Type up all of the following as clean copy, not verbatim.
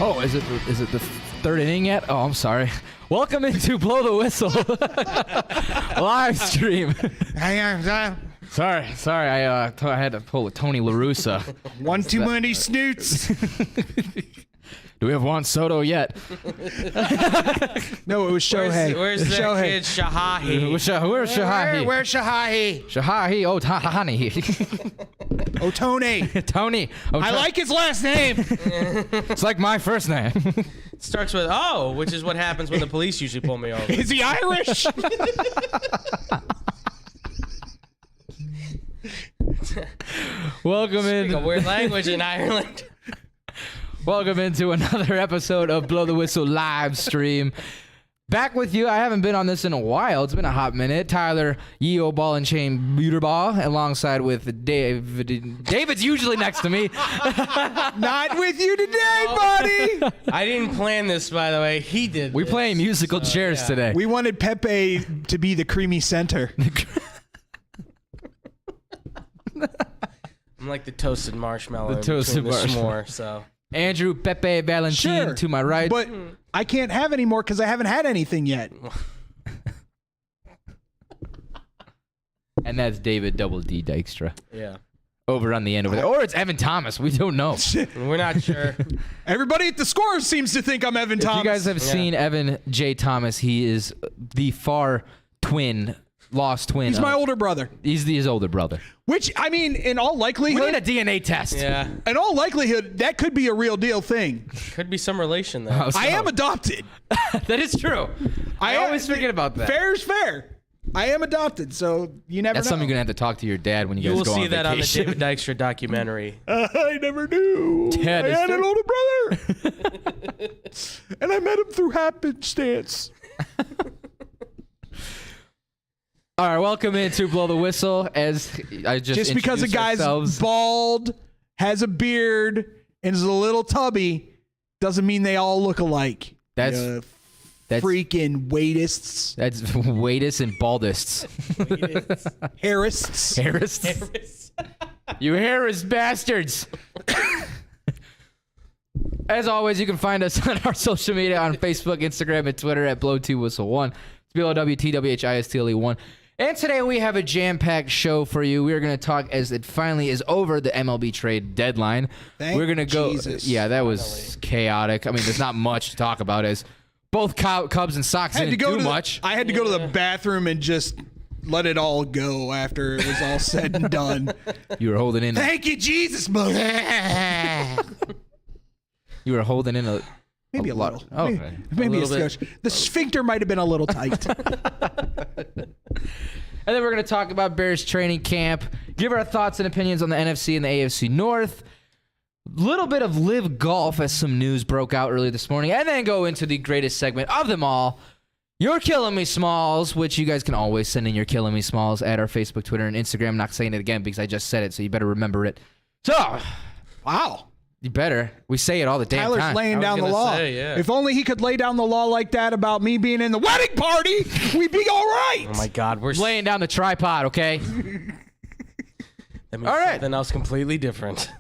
Oh, is it the third inning yet? Oh, I'm sorry. Welcome into Blow the Whistle live stream. Sorry. I had to pull a Tony La Russa. One too many snoots. Do we have Juan Soto yet? No, it was Shohei. Where's that Shohei. kid Shahahi? Where's Shahahi? Where's Shahahi? Shahahi Otani. Otone. Tony. I like his last name. It's like my first name. It starts with O, which is what happens when the police usually pull me over. Is he Irish? Welcome Speak a in. weird language in Ireland. Welcome into another episode of Blow the Whistle live stream. Back with you. I haven't been on this in a while. It's been a hot minute. Tyler, Yeo Ball and Chain Buterball, alongside with David. David's usually next to me. Not with you today, buddy. I didn't plan this, by the way. He did. We this. playing musical chairs today. We wanted Pepe to be the creamy center. I'm like the toasted marshmallow. The toasted marshmallow. So Andrew Pepe Valentin Sure, to my right. but I can't have any more because I haven't had anything yet. And that's David Double D Dykstra yeah, over on the end over there. Or it's Evan Thomas. We don't know. we're not sure. Everybody at the score seems to think I'm Evan If Thomas. you guys have seen Evan J. Thomas, he is the lost twin. He's my older brother. He's his older brother. Which, I mean, in all We likelihood, need a DNA test. Yeah, in all likelihood, that could be a real deal thing. could be some relation there. Oh, so- I am adopted. That is true. I always forget about that. Fair is fair. I am adopted, so you never That's know. something you're going to have to talk to your dad when you You guys will go see on that vacation. on the David Dykstra documentary. I never knew. Dad, I is had there- an older brother. And I met him through happenstance. All right, welcome into Blow the Whistle. As I just Because a introduced guy's ourselves. bald, has a beard, and is a little tubby, doesn't mean they all look alike. That's Freaking weightists. That's waitest and baldists. Harrists. Harris. You Harris bastards. As always, you can find us on our social media on Facebook, Instagram, and Twitter at Blow2Whistle1. It's BLOWTWHISTLE1. And today we have a jam-packed show for you. We're going to talk as it finally is over the MLB Trade Deadline. We're going to go. Jesus. Yeah, that was chaotic. I mean, there's not much to talk about as both Cubs and Sox didn't do much. I had to go to the bathroom and just let it all go after it was all said and done. You were holding in. Thank you, Jesus, mother. You were holding in a. Maybe a lot. little. Okay. Maybe a little bit. skosh. The sphincter might have been a little tight. And then we're going to talk about Bears training camp, give our thoughts and opinions on the NFC and the AFC North, little bit of live golf as some news broke out early this morning, and then go into the greatest segment of them all, your Killin Me Smalls, which you guys can always send in your Killin Me Smalls at our Facebook, Twitter, and Instagram. I'm not saying it again because I just said it, so you better remember it. So, Wow. you better. We say it all the damn Tyler's time. laying I was down the gonna law. say, yeah. If only he could lay down the law like that about me being in the wedding party, we'd be all right. Oh my God, we're Laying down the tripod, okay? That means All right. something else completely different.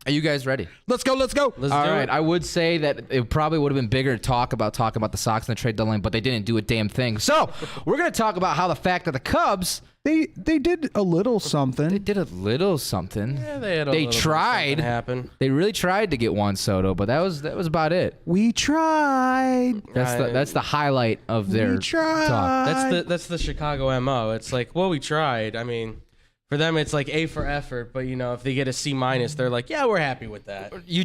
Are you guys ready? Let's go. Let's All do right, it. I would say that it probably would have been bigger to talk about the Sox and the trade deadline, but they didn't do a damn thing. So we're going to talk about how the fact that the Cubs, They did a little something. they did a little something. Yeah, they had a They little bit of tried. something happen. They really tried to get Juan Soto, but that was about it. We tried. That's the highlight of their We tried. talk. That's the Chicago MO. It's like, well, we tried. I mean, for them, it's like A for effort. But you know, if they get a C minus, they're like, yeah, we're happy with that. You're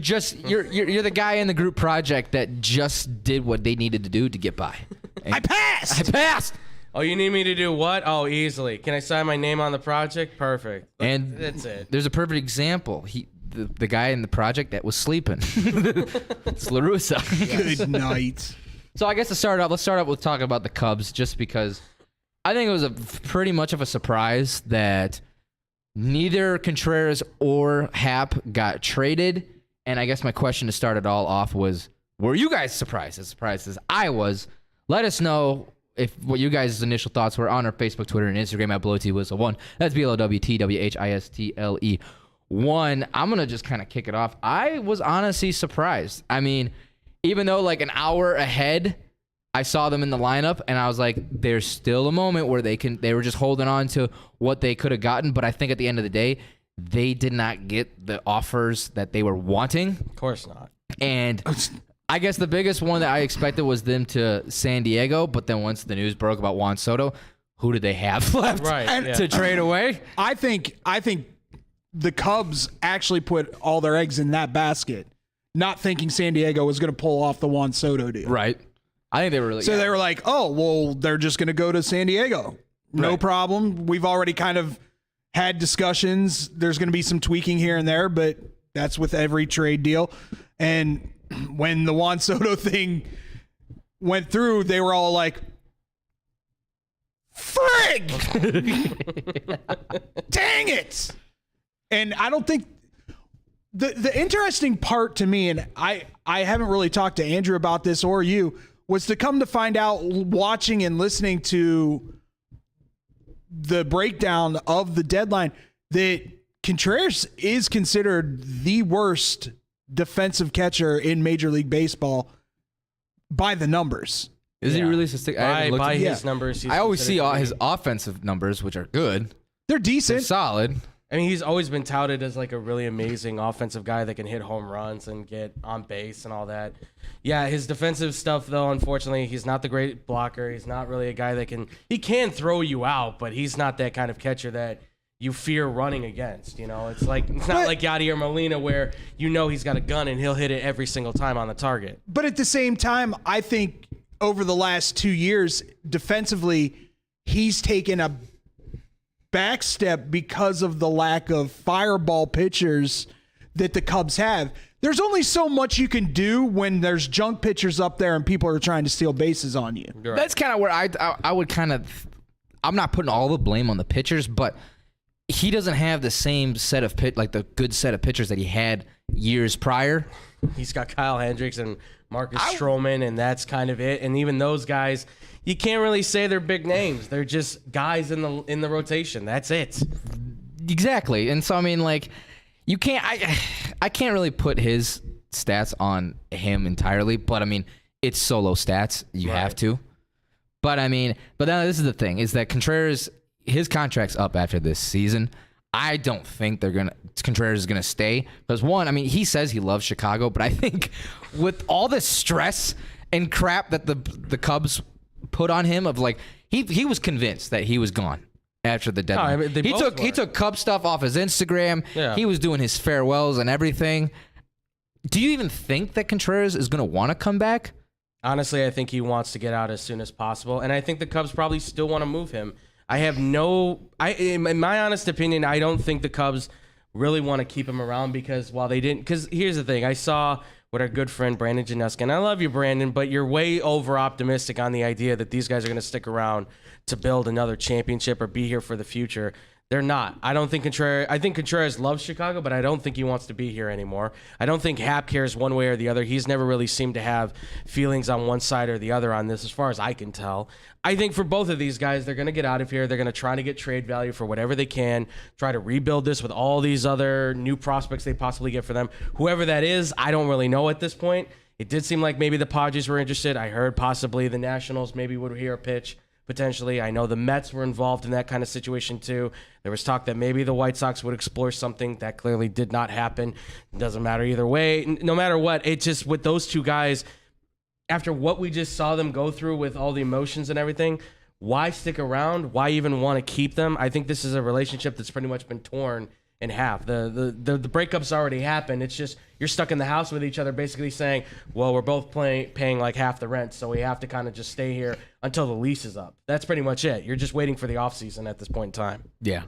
the guy in the group project that just did what they needed to do to get by. And I passed. I passed. Oh, you need me to do what? Oh, easily. Can I sign my name on the project? Perfect. And That's it. There's a perfect example. The guy in the project that was sleeping. It's La Russa. Good night. So I guess let's start off with talking about the Cubs, just because I think it was pretty much of a surprise that neither Contreras or Happ got traded. And I guess my question to start it all off was, were you guys surprised? As surprised as I was. Let us know what you guys' initial thoughts were on our Facebook, Twitter, and Instagram at BlowTWhistle1. That's BLOWTWHISTLE1. I'm going to just kind of kick it off. I was honestly surprised. I mean, even though like an hour ahead, I saw them in the lineup, and I was like, there's still a moment where they were just holding on to what they could have gotten. But I think at the end of the day, they did not get the offers that they were wanting. Of course not. And I guess the biggest one that I expected was them to San Diego, but then once the news broke about Juan Soto, who did they have left to trade away? I think the Cubs actually put all their eggs in that basket, not thinking San Diego was going to pull off the Juan Soto deal. Right. I think they were really. So they were like, oh, well, they're just going to go to San Diego. No problem. We've already kind of had discussions. There's going to be some tweaking here and there, but that's with every trade deal. And when the Juan Soto thing went through, they were all like, frig! Dang it! And I don't think the interesting part to me, and I haven't really talked to Andrew about this or you, was to come to find out, watching and listening to the breakdown of the deadline, that Contreras is considered the worst defensive catcher in Major League Baseball by the numbers. Is he really by his numbers? I always see his offensive numbers, which are good. They're decent. They're solid. I mean, he's always been touted as like a really amazing offensive guy that can hit home runs and get on base and all that. Yeah, his defensive stuff, though, unfortunately, he's not the great blocker. He's not really a guy that he can throw you out, but he's not that kind of catcher that you fear running against. You know, it's not like Yadier Molina where you know he's got a gun and he'll hit it every single time on the target. But at the same time, I think over the last 2 years, defensively, he's taken a back step because of the lack of fireball pitchers that the Cubs have. There's only so much you can do when there's junk pitchers up there and people are trying to steal bases on you. Right. That's kind of where I would kind of, I'm not putting all the blame on the pitchers, but he doesn't have the same set of the good set of pitchers that he had years prior. He's got Kyle Hendricks and Marcus Stroman, and that's kind of it. And even those guys, you can't really say they're big names. They're just guys in the rotation. That's it. Exactly. And so I mean, like, you can't. I can't really put his stats on him entirely, but I mean, it's solo stats. You have to. But I mean, then this is the thing: is that Contreras, his contract's up after this season. I don't think Contreras is gonna stay because one, I mean, he says he loves Chicago, but I think with all the stress and crap that the Cubs put on him, of like he was convinced that he was gone after the deadline. No, I mean, he took Cub stuff off his Instagram. Yeah. He was doing his farewells and everything. Do you even think that Contreras is gonna want to come back? Honestly, I think he wants to get out as soon as possible, and I think the Cubs probably still want to move him. In my honest opinion, I don't think the Cubs really want to keep him around because here's the thing. I saw what our good friend Brandon Janeska, and I love you, Brandon, but you're way over optimistic on the idea that these guys are going to stick around to build another championship or be here for the future. They're not. I think Contreras loves Chicago, but I don't think he wants to be here anymore. I don't think Hap cares one way or the other. He's never really seemed to have feelings on one side or the other on this, as far as I can tell. I think for both of these guys, they're going to get out of here. They're going to try to get trade value for whatever they can, try to rebuild this with all these other new prospects they possibly get for them. Whoever that is, I don't really know at this point. It did seem like maybe the Padres were interested. I heard possibly the Nationals maybe would hear a pitch. Potentially. I know the Mets were involved in that kind of situation too. There was talk that maybe the White Sox would explore something. That clearly did not happen. It doesn't matter either way. No matter what, it just, with those two guys, after what we just saw them go through with all the emotions and everything, why stick around? Why even want to keep them? I think this is a relationship that's pretty much been torn in half. The breakup's already happened. It's just you're stuck in the house with each other, basically saying, well, we're both paying like half the rent, so we have to kind of just stay here until the lease is up. That's pretty much it. You're just waiting for the offseason at this point in time. Yeah.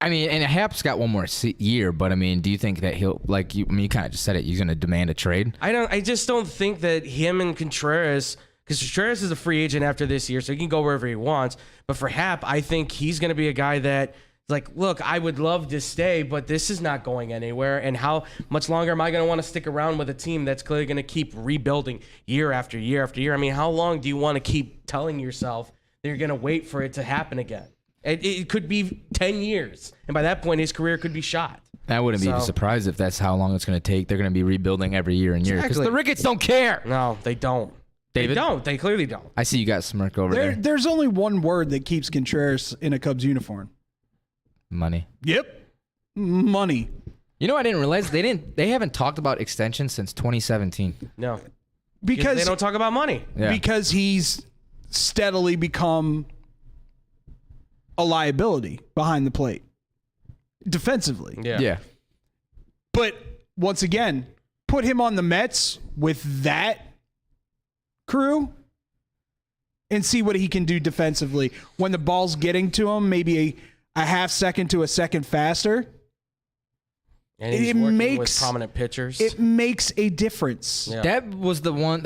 I mean, and Hap's got one more year, but I mean, do you think that he'll, like, you kind of just said it, you're going to demand a trade? I just don't think that him and Contreras, because Contreras is a free agent after this year, so he can go wherever he wants. But for Hap, I think he's going to be a guy that, like, look, I would love to stay, but this is not going anywhere. And how much longer am I going to want to stick around with a team that's clearly going to keep rebuilding year after year after year? I mean, how long do you want to keep telling yourself that you're going to wait for it to happen again? It could be 10 years. And by that point, his career could be shot. I wouldn't be So- surprised if that's how long it's going to take. They're going to be rebuilding every year and year because Exactly. the Ricketts don't care. No, they don't. David? They don't. They clearly don't. I see you got smirk over there. There's only one word that keeps Contreras in a Cubs uniform. Money. Yep. Money. You know, I didn't realize they haven't talked about extension since 2017. No. Because they don't talk about money. Yeah. because he's steadily become a liability behind the plate defensively. Yeah. But once again, put him on the Mets with that crew and see what he can do defensively. When the ball's getting to him, maybe a half second to a second faster, And he's It working makes- with prominent pitchers. it makes a difference. Yeah. That was the one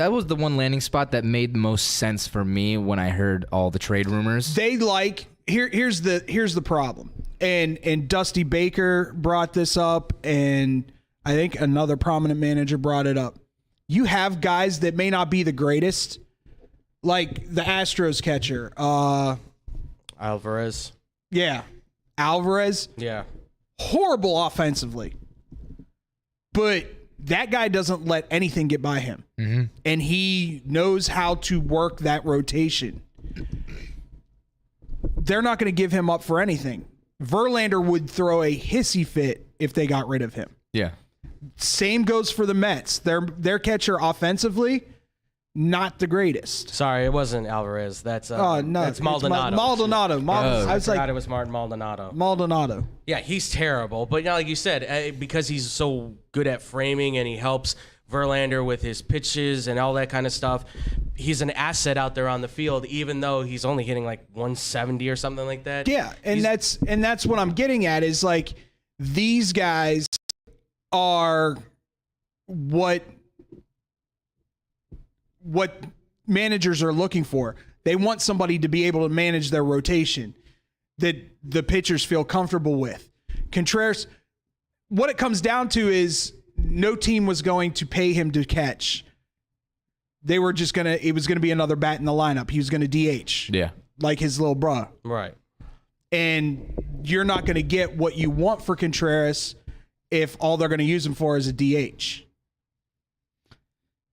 landing spot that made the most sense for me when I heard all the trade rumors. They like here's the problem. And Dusty Baker brought this up, and I think another prominent manager brought it up. You have guys that may not be the greatest, like the Astros catcher. Alvarez. Yeah. Alvarez, Yeah. horrible offensively. But that guy doesn't let anything get by him. Mm-hmm. And he knows how to work that rotation. They're not going to give him up for anything. Verlander would throw a hissy fit if they got rid of him. Yeah. Same goes for the Mets. Their catcher offensively, not the greatest. Sorry, it wasn't Alvarez. That's No, that's it's Maldonado. Maldonado. Oh. I was I forgot like it was Martin Maldonado. Maldonado. Yeah, he's terrible. But like you said, because he's so good at framing and he helps Verlander with his pitches and all that kind of stuff, he's an asset out there on the field, even though he's only hitting like 170 or something like that. Yeah, and that's what I'm getting at is like these guys are what managers are looking for. They want somebody to be able to manage their rotation that the pitchers feel comfortable with. Contreras, what it comes down to is no team was going to pay him to catch. They were just it was gonna be another bat in the lineup. He was gonna DH. Yeah. Like his little bruh. Right. And you're not going to get what you want for Contreras if all they're going to use him for is a DH.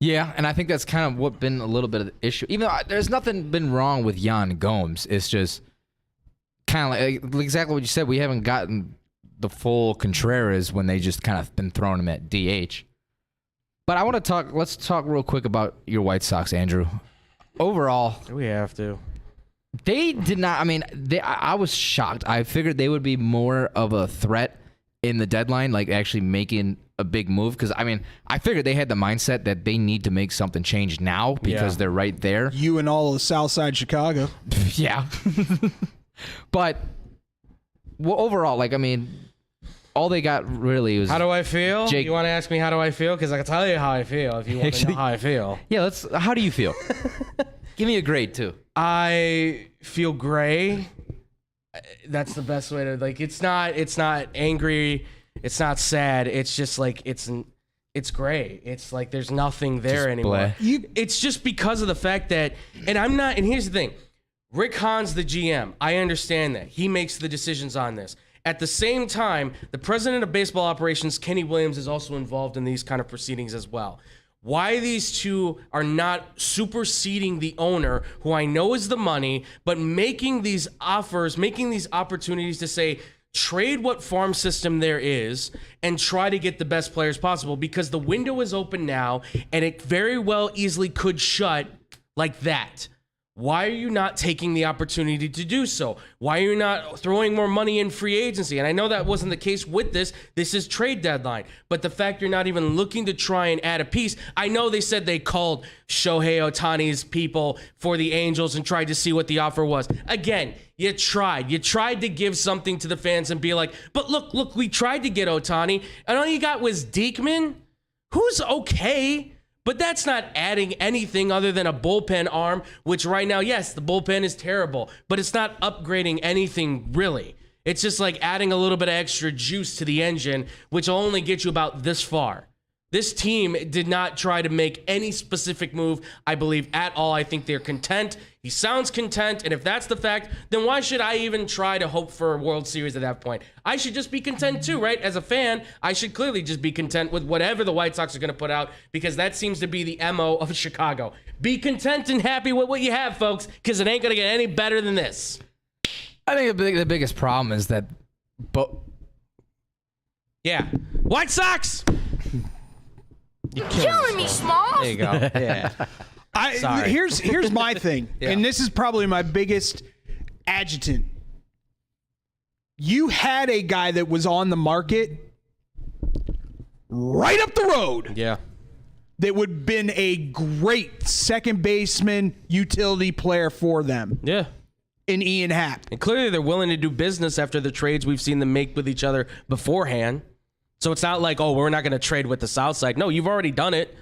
Yeah, and I think that's kind of what been a little bit of the issue. Even though there's nothing been wrong with Yan Gomes, it's just kind of like exactly what you said. We haven't gotten the full Contreras when they just kind of been throwing him at DH. But I want to let's talk real quick about your White Sox, Andrew. Overall, We have to. they did not. I mean, I was shocked. I figured they would be more of a threat in the deadline, like actually making a big move. Because I mean, I figured they had the mindset that they need to make something change now because Yeah. they're right there. You and all of South Side Chicago. Yeah. But overall, like I mean, all they got really was How do I feel? Jake- You want to ask me how do I feel? Because I can tell you how I feel if you want to know how I feel. Yeah. How do you feel? Give me a grade too. I feel gray. That's the best way to like. It's not angry. It's not sad. It's just like it's gray. It's like there's nothing there Just anymore. blah. It's just because of the fact that, and I'm not. And here's the thing, Rick Hahn's the GM. I understand that he makes the decisions on this. At the same time, the president of baseball operations, Kenny Williams, is also involved in these kind of proceedings as well. Why these two are not superseding the owner, who I know is the money, but making these offers, making these opportunities to say, trade what farm system there is and try to get the best players possible, because the window is open now and it very well easily could shut like that. Why are you not taking the opportunity to do so? Why are you not throwing more money in free agency? And I know that wasn't the case with this. This is trade deadline. But the fact you're not even looking to try and add a piece. I know they said they called Shohei Ohtani's people for the Angels and tried to see what the offer was. Again, you tried. You tried to give something to the fans and be like, but look, we tried to get Ohtani. And all you got was Diekman, who's okay. But that's not adding anything other than a bullpen arm, which right now, yes, the bullpen is terrible, but it's not upgrading anything really. It's just like adding a little bit of extra juice to the engine, which will only get you about this far. This team did not try to make any specific move, I believe, at all. I think they're content. He sounds content, and if that's the fact, then why should I even try to hope for a World Series at that point? I should just be content too, right? As a fan, I should clearly just be content with whatever the White Sox are going to put out, because that seems to be the MO of Chicago. Be content and happy with what you have, folks, because it ain't going to get any better than this. I think the biggest problem is that Yeah. White Sox! You're killing me, Smalls. There you go. Yeah. Sorry. Here's my thing, and this is probably my biggest adjutant. You had a guy that was on the market right up the road. Yeah. That would have been a great second baseman utility player for them. Yeah. In Ian Happ. And clearly they're willing to do business after the trades we've seen them make with each other beforehand. So it's not like, oh, we're not going to trade with the South side. No, you've already done it.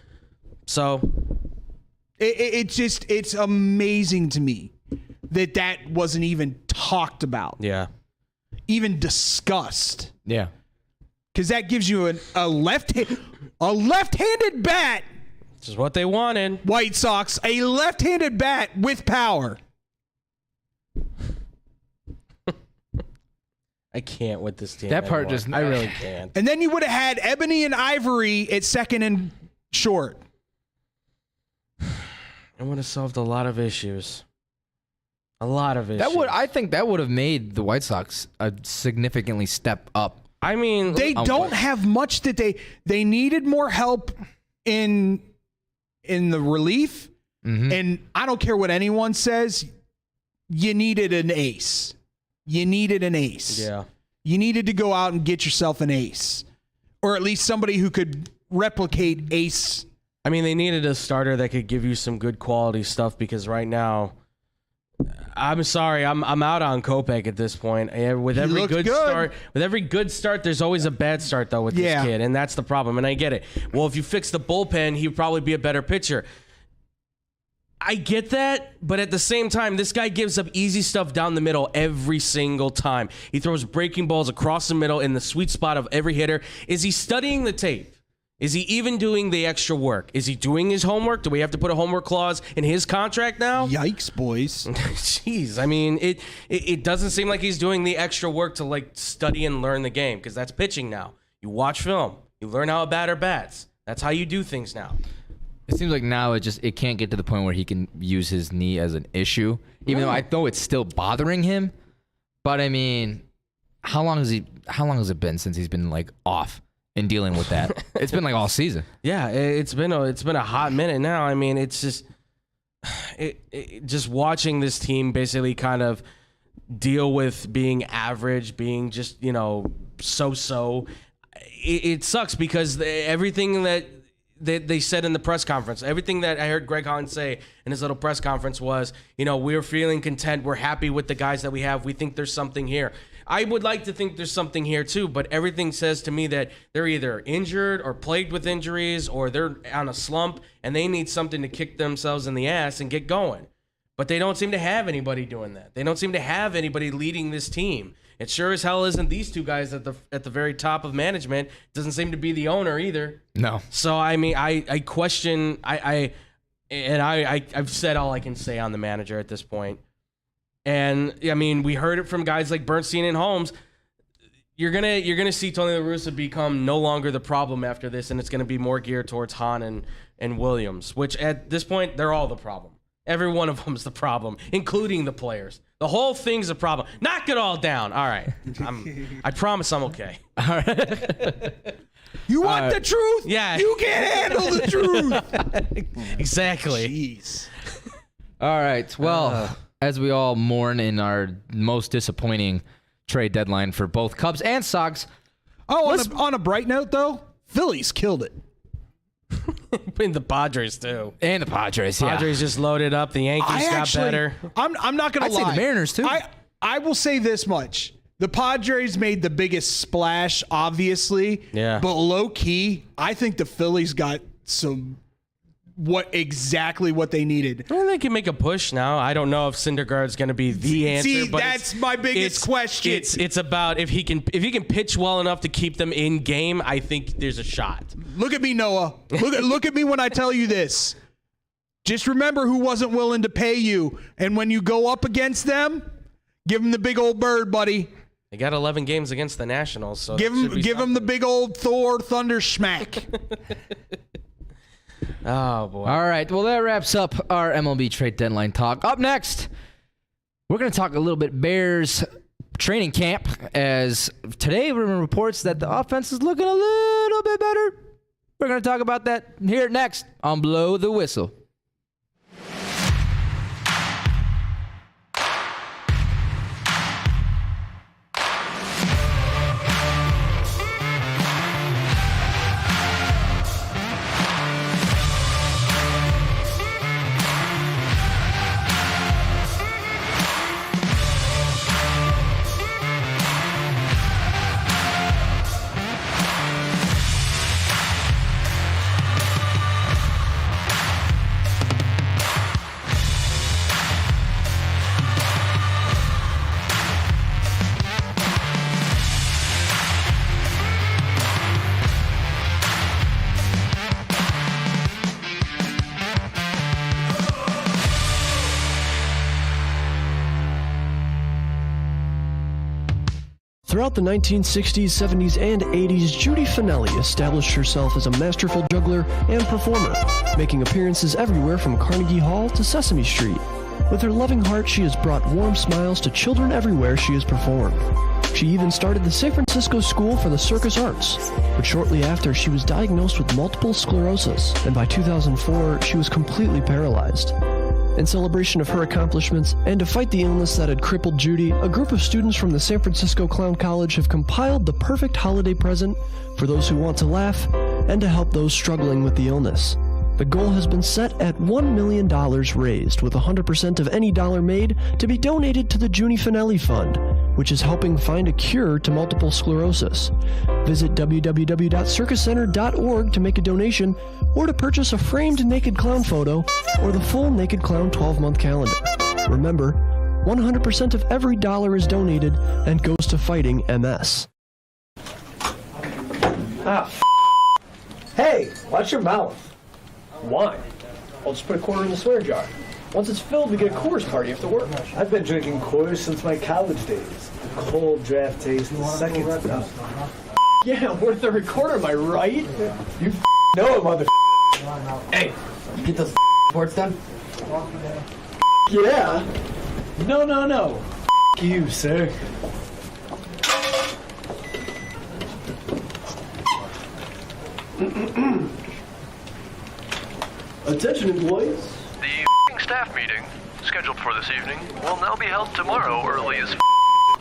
So it's amazing to me that wasn't even talked about. Yeah. Even discussed. yeah. Because that gives you a left-handed bat. This is what they wanted. White Sox, a left-handed bat with power. I can't with this team. That part anymore. just- I really can't. And then you would have had Ebony and Ivory at second and short. It would have solved a lot of issues. A lot of issues. I think that would have made the White Sox a significantly step up. I mean, They don't have much that they needed more help in the relief. Mm-hmm. And I don't care what anyone says, you needed an ace. You needed an ace. yeah. You needed to go out and get yourself an ace. Or at least somebody who could replicate ace. I mean, they needed a starter that could give you some good quality stuff, because right now, I'm sorry, I'm out on Kopech at this point. With every good start, there's always a bad start though with this kid, and that's the problem. And I get it. Well, if you fix the bullpen, he'd probably be a better pitcher. I get that, but at the same time, this guy gives up easy stuff down the middle every single time. He throws breaking balls across the middle in the sweet spot of every hitter. Is he studying the tape? Is he even doing the extra work? Is he doing his homework? Do we have to put a homework clause in his contract now? Yikes, boys. Jeez, I mean, it doesn't seem like he's doing the extra work to like study and learn the game, because that's pitching now. You watch film. You learn how a batter bats. That's how you do things now. It seems like now it can't get to the point where he can use his knee as an issue, even though I know it's still bothering him. But I mean, how long has it been since he's been like off and dealing with that? It's been like all season. Yeah, it's been a hot minute now. I mean, it's just just watching this team basically kind of deal with being average, being just, so-so. It sucks, because everything that they said in the press conference, everything that I heard Greg Hahn say in his little press conference was, we're feeling content. We're happy with the guys that we have. We think there's something here. I would like to think there's something here too, but everything says to me that they're either injured or plagued with injuries, or they're on a slump and they need something to kick themselves in the ass and get going. But they don't seem to have anybody doing that. They don't seem to have anybody leading this team. It sure as hell isn't these two guys at the very top of management. Doesn't seem to be the owner either. No. So I mean, I question. I've said all I can say on the manager at this point. And I mean, we heard it from guys like Bernstein and Holmes. You're gonna see Tony La Russa become no longer the problem after this, and it's gonna be more geared towards Hahn and Williams, which at this point they're all the problem. Every one of them's the problem, including the players. The whole thing's a problem. Knock it all down. All right. I promise I'm okay. All right. You want the truth? Yeah. You can't handle the truth. Exactly. Jeez. All right. Well, as we all mourn in our most disappointing trade deadline for both Cubs and Sox. Oh, on a bright note, though, Phillies killed it. And the Padres, too. And the Padres, yeah. Padres just loaded up. The Yankees got better. I'm not going to lie. I'd say the Mariners, too. I will say this much. The Padres made the biggest splash, obviously. Yeah. But low-key, I think the Phillies got some exactly what they needed. Well, they can make a push now. I don't know if Syndergaard's going to be the answer. See, but that's my biggest question. It's about if he can pitch well enough to keep them in game. I think there's a shot. Look at me, Noah. Look at me when I tell you this. Just remember who wasn't willing to pay you, and when you go up against them, give them the big old bird, buddy. They got 11 games against the Nationals, so give them the big old Thor thunder smack. Oh, boy. All right. Well, that wraps up our MLB trade deadline talk. Up next, we're going to talk a little bit Bears training camp, as today there were reports that the offense is looking a little bit better. We're going to talk about that here next on Blow the Whistle. Throughout the 1960s, 70s, and 80s, Judy Finelli established herself as a masterful juggler and performer, making appearances everywhere from Carnegie Hall to Sesame Street. With her loving heart, she has brought warm smiles to children everywhere she has performed. She even started the San Francisco School for the Circus Arts, but shortly after, she was diagnosed with multiple sclerosis, and by 2004, she was completely paralyzed. In celebration of her accomplishments and to fight the illness that had crippled Judy, a group of students from the San Francisco Clown College have compiled the perfect holiday present for those who want to laugh and to help those struggling with the illness. The goal has been set at $1 million raised, with 100% of any dollar made to be donated to the Judy Finelli Fund, which is helping find a cure to multiple sclerosis. Visit www.circuscenter.org to make a donation or to purchase a framed naked clown photo or the full Naked Clown 12-month calendar. Remember, 100% of every dollar is donated and goes to fighting MS. Hey, watch your mouth. Why? I'll just put a quarter in the swear jar. Once it's filled, we get a Coors party after work. I've been drinking Coors since my college days. The cold draft taste is second to none. Yeah, worth a recorder, am I right? You know it, mother. Hey, you get those reports done? Yeah. No. You, sir. Attention, employees. The staff meeting, scheduled for this evening, will now be held tomorrow early as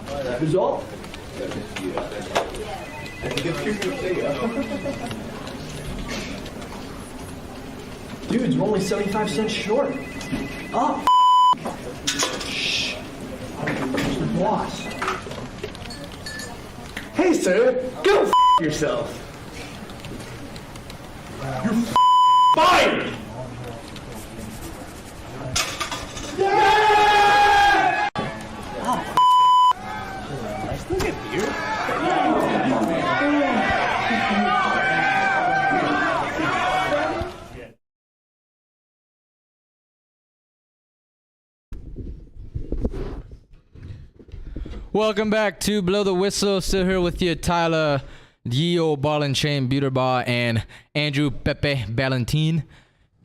That is all. Dudes, we're only 75 cents short. Oh, shh. Mr. Boss. Hey, sir. Go yourself. You're fired! Welcome back to Blow the Whistle. Still here with you, Tyler, Gio, Ball and Chain, Buterbaugh, and Andrew Pepe Ballantine.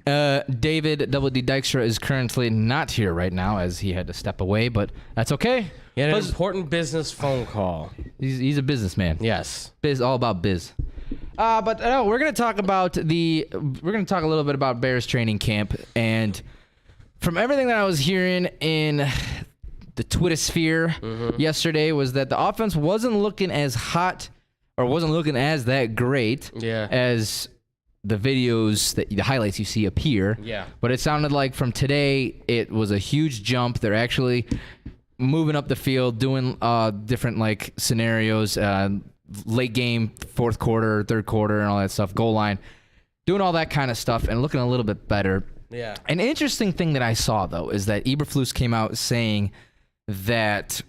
David Double D Dykstra is currently not here right now as he had to step away, but that's okay. He had an important business phone call. He's a businessman. Yes. All about biz. But no, we're gonna talk a little bit about Bears training camp, and from everything that I was hearing in the Twitter sphere yesterday was that the offense wasn't looking as hot or wasn't looking as that great as the videos, the highlights you see appear. Yeah. But it sounded like from today it was a huge jump. They're actually moving up the field, doing different like scenarios, late game, fourth quarter, third quarter, and all that stuff, goal line. doing all that kind of stuff and looking a little bit better. Yeah. An interesting thing that I saw, though, is that Eberflus came out saying that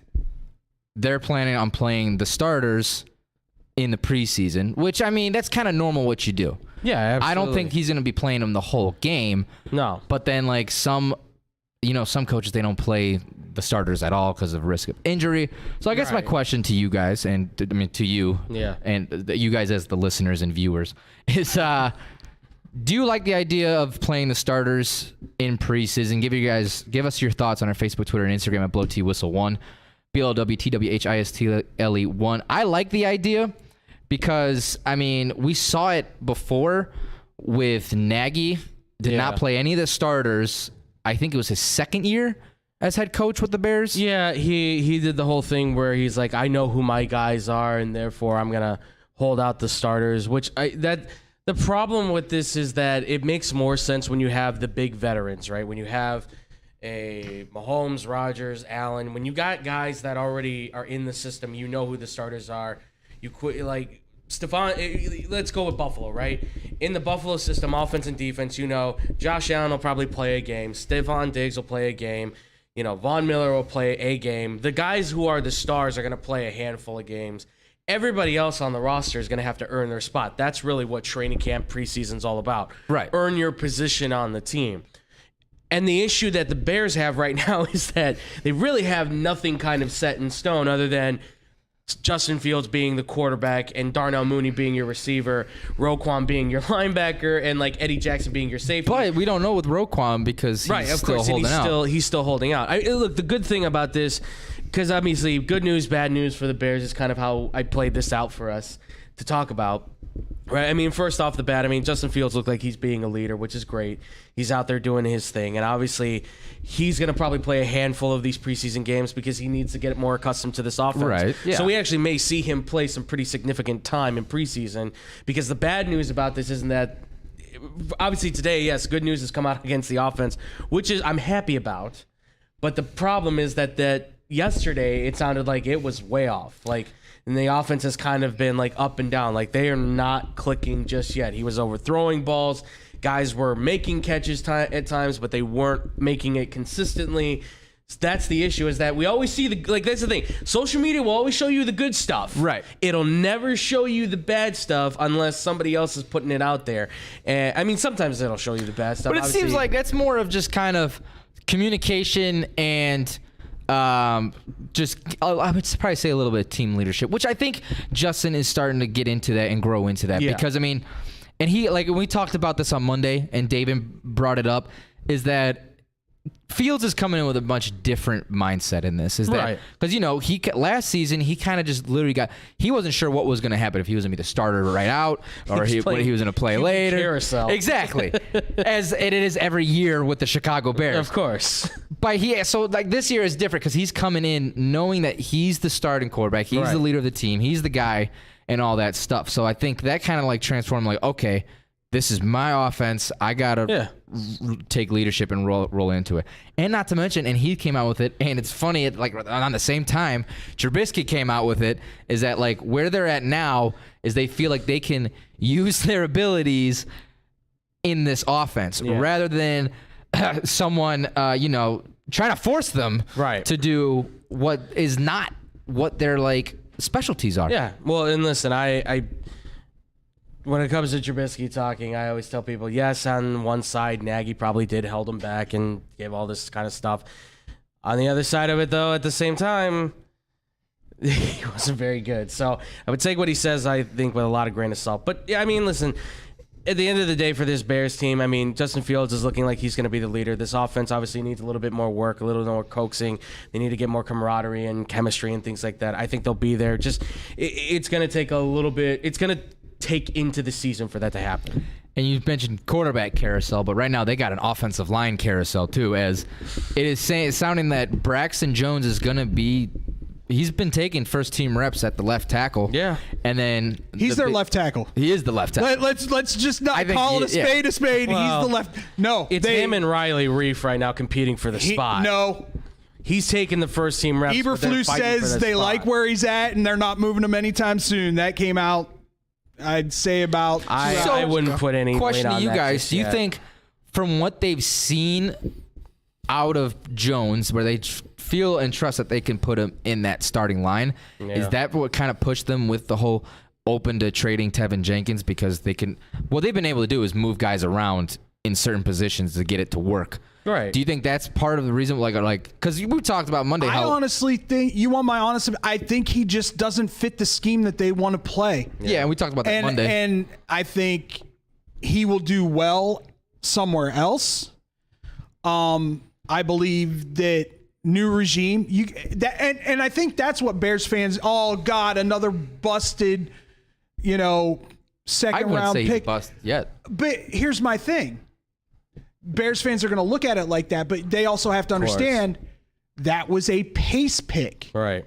they're planning on playing the starters in the preseason, which, I mean, that's kind of normal what you do. Yeah, absolutely. I don't think he's going to be playing them the whole game. No. But then, like, some coaches, they don't play the starters at all because of risk of injury. So I guess my question to you guys, and I mean to you, and you guys as the listeners and viewers, is do you like the idea of playing the starters in preseason? Give us your thoughts on our Facebook, Twitter, and Instagram at BlowTWhistle1, BLOWTWHISTLE1. I like the idea because, I mean, we saw it before with Nagy. Did not play any of the starters. I think it was his second year as head coach with the Bears. Yeah, he did the whole thing where he's like, I know who my guys are, and therefore I'm gonna hold out the starters. The problem with this is that it makes more sense when you have the big veterans, right? When you have a Mahomes, Rodgers, Allen, when you got guys that already are in the system, you know who the starters are. You quit like Stephon. Let's go with Buffalo, right? In the Buffalo system, offense and defense, Josh Allen will probably play a game. Stephon Diggs will play a game. Von Miller will play a game. The guys who are the stars are going to play a handful of games. Everybody else on the roster is going to have to earn their spot. That's really what training camp preseason's all about. Right. Earn your position on the team. And the issue that the Bears have right now is that they really have nothing kind of set in stone other than Justin Fields being the quarterback and Darnell Mooney being your receiver, Roquan being your linebacker, and like Eddie Jackson being your safety. But we don't know with Roquan because he's still holding out. He's still holding out. Look, the good thing about this, because obviously good news, bad news for the Bears is kind of how I played this out for us to talk about. Right. I mean, first off the bat, Justin Fields looked like he's being a leader, which is great. He's out there doing his thing. And obviously, he's going to probably play a handful of these preseason games because he needs to get more accustomed to this offense. Right. Yeah. So we actually may see him play some pretty significant time in preseason, because the bad news about this isn't that, obviously today, yes, good news has come out against the offense, which is I'm happy about. But the problem is that yesterday it sounded like it was way off. And the offense has kind of been like up and down. Like they are not clicking just yet. He was overthrowing balls. Guys were making catches at times, but they weren't making it consistently. That's the issue, is that we always see that's the thing. Social media will always show you the good stuff. Right. It'll never show you the bad stuff unless somebody else is putting it out there. And sometimes it'll show you the bad stuff. But it seems like that's more of just kind of communication and I would probably say a little bit of team leadership, which I think Justin is starting to get into that and grow into that. Yeah. Because, and he, when we talked about this on Monday and David brought it up, is that Fields is coming in with a much different mindset in this. Because he last season he kind of just literally he wasn't sure what was going to happen, if he was going to be the starter right out or what he was going to play later. Carousel. Exactly, as it is every year with the Chicago Bears, of course. But this year is different because he's coming in knowing that he's the starting quarterback, he's the leader of the team, he's the guy, and all that stuff. So I think that kind of transformed okay, this is my offense. I got to take leadership and roll into it. And not to mention, and he came out with it, and it's funny, on the same time, Trubisky came out with it, is that where they're at now is they feel like they can use their abilities in this offense rather than someone, trying to force them to do what is not what their specialties are. Yeah. Well, and listen, I when it comes to Trubisky talking, I always tell people, yes, on one side, Nagy probably did hold him back and gave all this kind of stuff. On the other side of it, though, at the same time, he wasn't very good. So I would take what he says, I think, with a lot of grain of salt. But, listen, at the end of the day for this Bears team, Justin Fields is looking like he's going to be the leader. This offense obviously needs a little bit more work, a little more coaxing. They need to get more camaraderie and chemistry and things like that. I think they'll be there. It's going to take a little bit. It's going to take into the season for that to happen. And you mentioned quarterback carousel, but right now they got an offensive line carousel too, as it is sounding that Braxton Jones is going to be. He's been taking first team reps at the left tackle. Yeah. And then he's their left tackle. He is the left tackle. Let's just not call it a spade a spade. Well, he's the left. No. It's him and Riley Reif right now competing for the spot. No. He's taking the first team reps. Eberflus says they like where he's at and they're not moving him anytime soon. That came out I'd say about. I wouldn't put any Question weight to on you that guys: just do you yet. think, from what they've seen out of Jones, where they feel and trust that they can put him in that starting line, is that what kind of pushed them with the whole open to trading Tevin Jenkins? Because they can. What they've been able to do is move guys around in certain positions to get it to work. Right. Do you think that's part of the reason? Like, because we talked about Monday. I honestly think you want my honest. I think he just doesn't fit the scheme that they want to play. Yeah, and we talked about that Monday. And I think he will do well somewhere else. I believe that new regime. And I think that's what Bears fans. Oh God, another busted, second I wouldn't round say pick. he's busted yet. But here's my thing. Bears fans are going to look at it like that, but they also have to understand that was a pace pick. Right.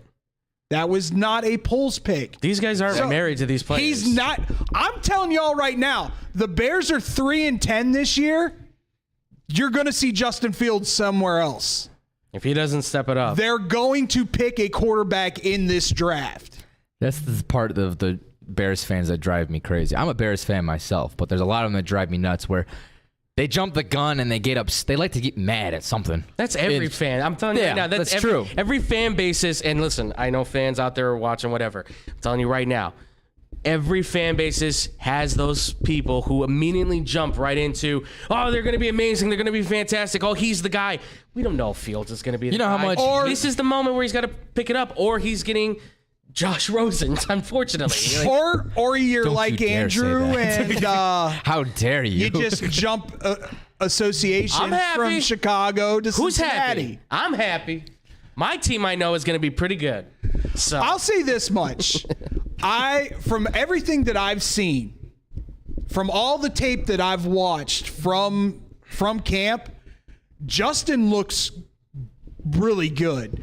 That was not a Pulse pick. These guys aren't married to these players. He's not. I'm telling y'all right now, the Bears are 3-10 this year. You're going to see Justin Fields somewhere else. If he doesn't step it up. They're going to pick a quarterback in this draft. That's the part of the Bears fans that drive me crazy. I'm a Bears fan myself, but there's a lot of them that drive me nuts where they jump the gun and they get up. They like to get mad at something. That's every fan. I'm telling you right now. That's every, true. Every fan basis, and listen, I know fans out there watching whatever. I'm telling you right now, every fan basis has those people who immediately jump right into, oh, they're going to be amazing. They're going to be fantastic. Oh, he's the guy. We don't know if Fields is going to be the guy. How much? Or this is the moment where he's got to pick it up, or he's getting Josh Rosen, unfortunately. Or you're Don't like you dare say Andrew that. and how dare you? you just jump association I'm happy. from Chicago to Who's Cincinnati. happy? I'm happy. My team I know is going to be pretty good. So I'll say this much. From everything that I've seen, from all the tape that I've watched from camp, Justin looks really good.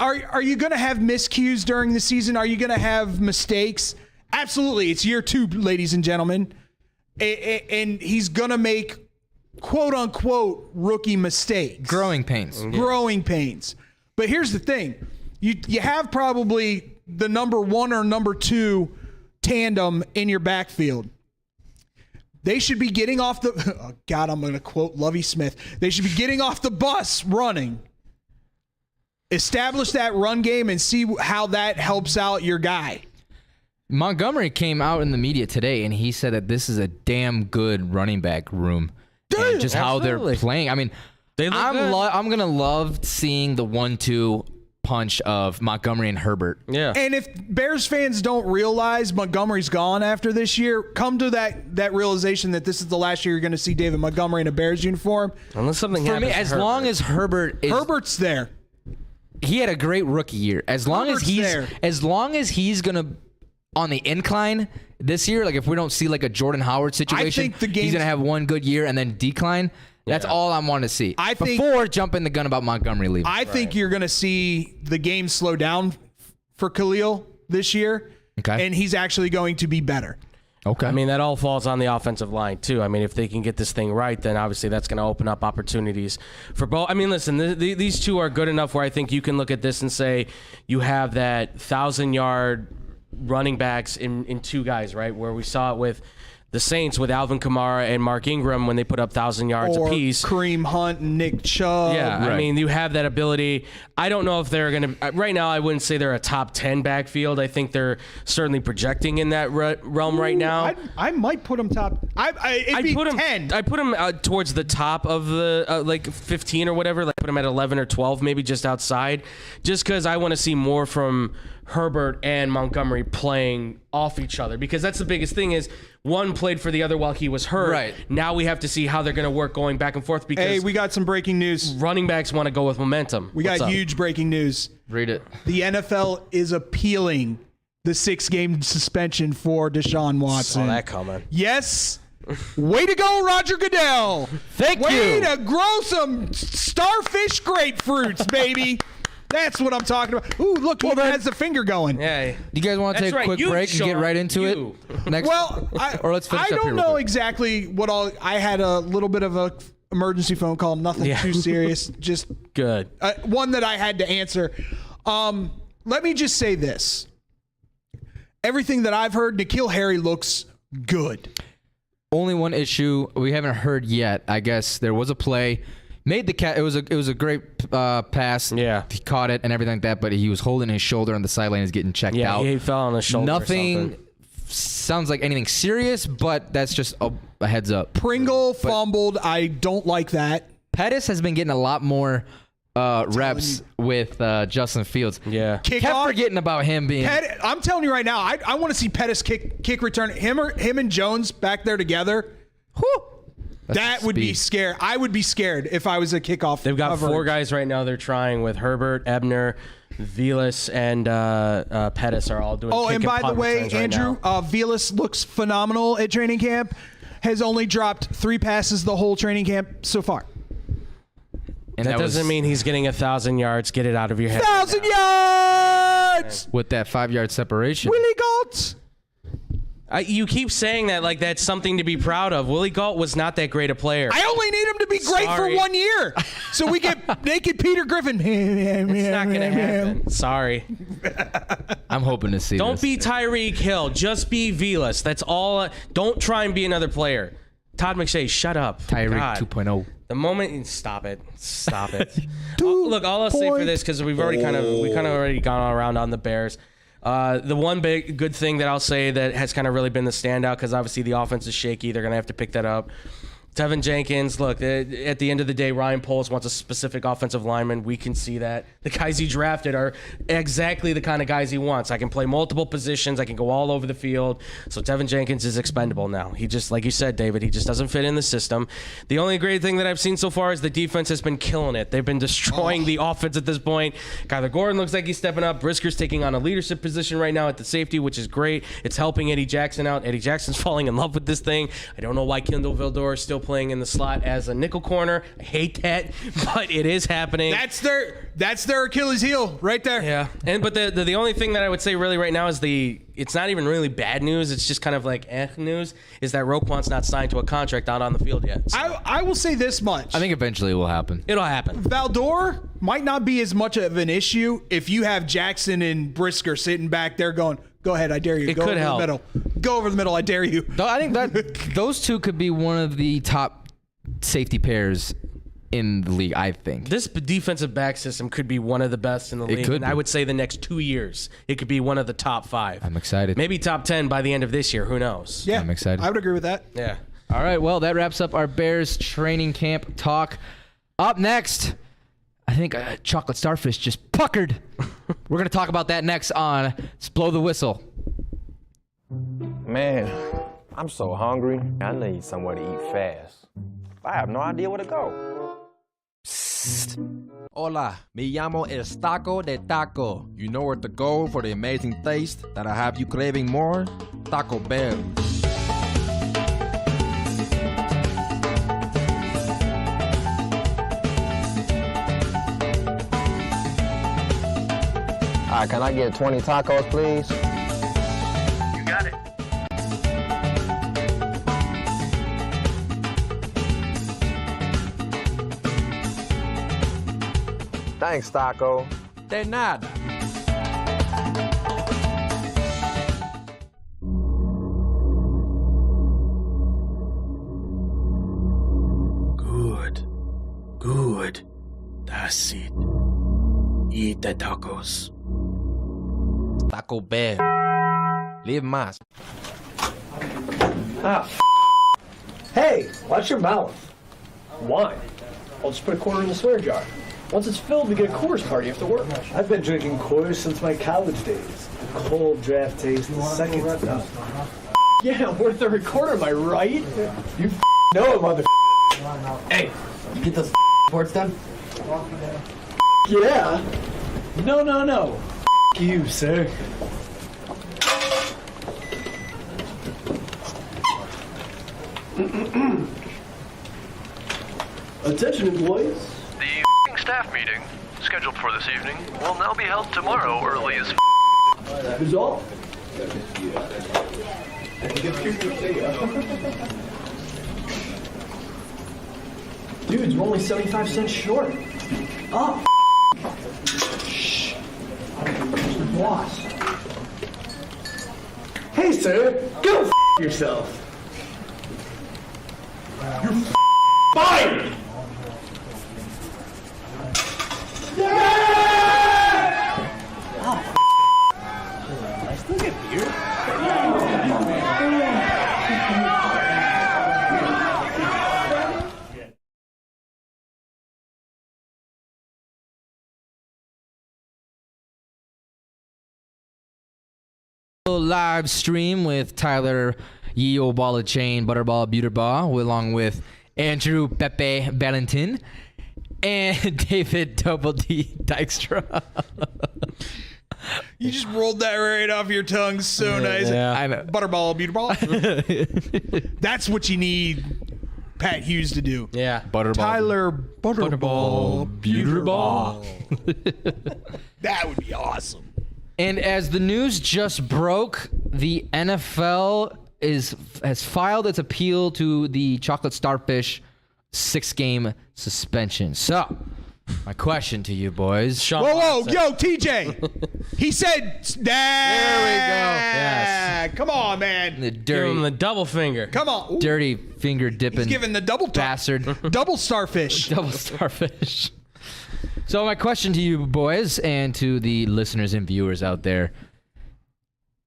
Are you going to have miscues during the season? Are you going to have mistakes? Absolutely. It's year 2, ladies and gentlemen. And he's going to make quote unquote rookie mistakes. Growing pains. Growing pains. But here's the thing. You have probably the number 1 or number 2 tandem in your backfield. They should be getting off the oh God, I'm going to quote Lovie Smith. They should be getting off the bus running. Establish that run game and see how that helps out your guy. Montgomery came out in the media today and he said that this is a damn good running back room. And just how they're playing. I mean, they look I'm good. I'm going to love seeing the 1-2 punch of Montgomery and Herbert. Yeah. And if Bears fans don't realize Montgomery's gone after this year, come to that realization that this is the last year you're going to see David Montgomery in a Bears uniform. Unless something For happens me, to as Herbert. long as Herbert's there. he had a great rookie year. As long Herbert's there. as he's going to on the incline this year, like if we don't see like a Jordan Howard situation, think the he's game's- going to have one good year and then decline. That's all I want to see. I think- before jumping the gun about Montgomery leaving. I think you're going to see the game slow down for Khalil this year. Okay. And he's actually going to be better. Okay. I mean, that all falls on the offensive line, too. I mean, if they can get this thing right, then obviously that's going to open up opportunities for both. I mean, listen, these two are good enough where I think you can look at this and say you have that 1,000-yard running backs in 2 guys, right? Where we saw it with the Saints with Alvin Kamara and Mark Ingram when they put up 1,000 yards Or apiece. Kareem Hunt and Nick Chubb. Yeah, I mean, you have that ability. I don't know if they're going to – right now I wouldn't say they're a top 10 backfield. I think they're certainly projecting in that realm right now. I might put him top. It'd be put 10. I put him towards the top of the like 15 or whatever. Like put him at 11 or 12, maybe just outside, just because I want to see more from Herbert and Montgomery playing off each other, because that's the biggest thing is one played for the other while he was hurt. Right. Now we have to see how they're going to work going back and forth, because Hey, we got some breaking news. running backs want to go with momentum. We What's got up? huge breaking news. Read it. The NFL is appealing the 6-game suspension for Deshaun Watson. Saw that coming. Yes. Way to go, Roger Goodell. Thank you. Way to grow some starfish grapefruits, baby. That's what I'm talking about. Ooh, look, he has the finger going. Yeah. You guys want to That's take a right. quick You, break and get Sean, right into you. it? Next. Well, or let's finish I up here don't real know quick. exactly what all. I had a little bit of a emergency phone call. Nothing too serious. Just Good. one that I had to answer. Let me just say this. Everything that I've heard, N'Keal Harry looks good. Only one issue we haven't heard yet. I guess there was a play. Made the cat. It was a great pass. Yeah. He caught it and everything like that, but he was holding his shoulder on the sideline. He's getting checked out. Yeah, he fell on his shoulder. Nothing sounds like anything serious, but that's just a heads up. Pringle fumbled. I don't like that. Pettis has been getting a lot more reps with Justin Fields. Yeah. Kept forgetting about him being. I'm telling you right now, I want to see Pettis kick return. Him and Jones back there together. Whew, that would be scary. I would be scared if I was a kickoff. They've got coverage. 4 guys right now they're trying with Herbert, Ebner, Vilas, and Pettis are all doing kick and by the punt way, returns right Andrew, Vilas looks phenomenal at training camp. Has only dropped 3 passes the whole training camp so far. And that doesn't mean he's getting 1,000 yards. Get it out of your head. 1,000 yards! With that 5-yard separation. Willie Gault! You keep saying that like that's something to be proud of. Willie Gault was not that great a player. I only need him to be great for 1 year. So we get naked Peter Griffin. It's not going to happen. Sorry. I'm hoping to see Don't this. be Tyreek Hill. Just be Vilas. That's all. Don't try and be another player. Todd McShay, shut up. Tyreek God. 2.0. The moment, stop it. Look, all I'll say for this, because we've already already gone around on the Bears. The one big good thing that I'll say that has kind of really been the standout, because obviously the offense is shaky. They're going to have to pick that up. Tevin Jenkins, look, at the end of the day, Ryan Poles wants a specific offensive lineman. We can see that. The guys he drafted are exactly the kind of guys he wants. I can play multiple positions. I can go all over the field. So Tevin Jenkins is expendable now. He just, like you said, David, he just doesn't fit in the system. The only great thing that I've seen so far is the defense has been killing it. They've been destroying the offense at this point. Kyler Gordon looks like he's stepping up. Brisker's taking on a leadership position right now at the safety, which is great. It's helping Eddie Jackson out. Eddie Jackson's falling in love with this thing. I don't know why Kendall Vildor is still playing in the slot as a nickel corner. I hate that, but it is happening. That's their Achilles heel right there. Yeah, but the only thing that I would say really right now is it's not even really bad news. It's just kind of like news. Is that Roquan's not signed to a contract out on the field yet? So. I will say this much. I think eventually it will happen. It'll happen. Valdor might not be as much of an issue if you have Jackson and Brisker sitting back there going, "Go ahead, I dare you. Go over the middle. Go over the middle, I dare you." No, I think that those two could be one of the top safety pairs in the league, I think. This defensive back system could be one of the best in the league. And I would say the next 2 years, it could be one of the top 5. I'm excited. Maybe top 10 by the end of this year. Who knows? Yeah, I'm excited. I would agree with that. Yeah. All right, well, that wraps up our Bears training camp talk. Up next, I think Chocolate Starfish just puckered. We're going to talk about that next on Blow the Whistle. Man, I'm so hungry. I need somewhere to eat fast. I have no idea where to go. Psst. Hola, me llamo El Taco de Taco. You know where to go for the amazing taste that'll have you craving more? Taco Bell. All right, can I get 20 tacos, please? You got it. Thanks, Taco. De nada. Good. That's it. Eat the tacos. Taco Bell. Live más. Hey, watch your mouth. Why? I'll just put a quarter in the swear jar. Once it's filled, we get a Coors party after work. I've been drinking Coors since my college days. The cold draft taste is second to none. Yeah, worth the recorder, am I right? You know it, mother. Hey, you get those reports done? Yeah. No. You, sir. Attention, employees. The staff meeting, scheduled for this evening, will now be held tomorrow early as Resolve. Dudes, we're only 75 cents short. Oh, shh. Mr. Boss. Hey, sir. Go yourself. You're fired! I still get beer. Live stream with Tyler Yeo Ball Chain Butterball Buterball, along with Andrew Pepe Valentin and David Double D Dykstra. You just rolled that right off your tongue so nice. Yeah. I know. Butterball, Buterball. That's what you need Pat Hughes to do. Yeah. Butterball. Tyler Butterball Buterball. That would be awesome. And as the news just broke, the NFL has filed its appeal to the Chocolate Starfish 6-game suspension. So, my question to you boys. Whoa, yo, TJ. He said, there we go. Yes. Come on, man. The Give dirty, him the double finger. Come on. Ooh. dirty finger dipping He's giving the double bastard. double starfish. Double starfish. So my question to you boys and to the listeners and viewers out there,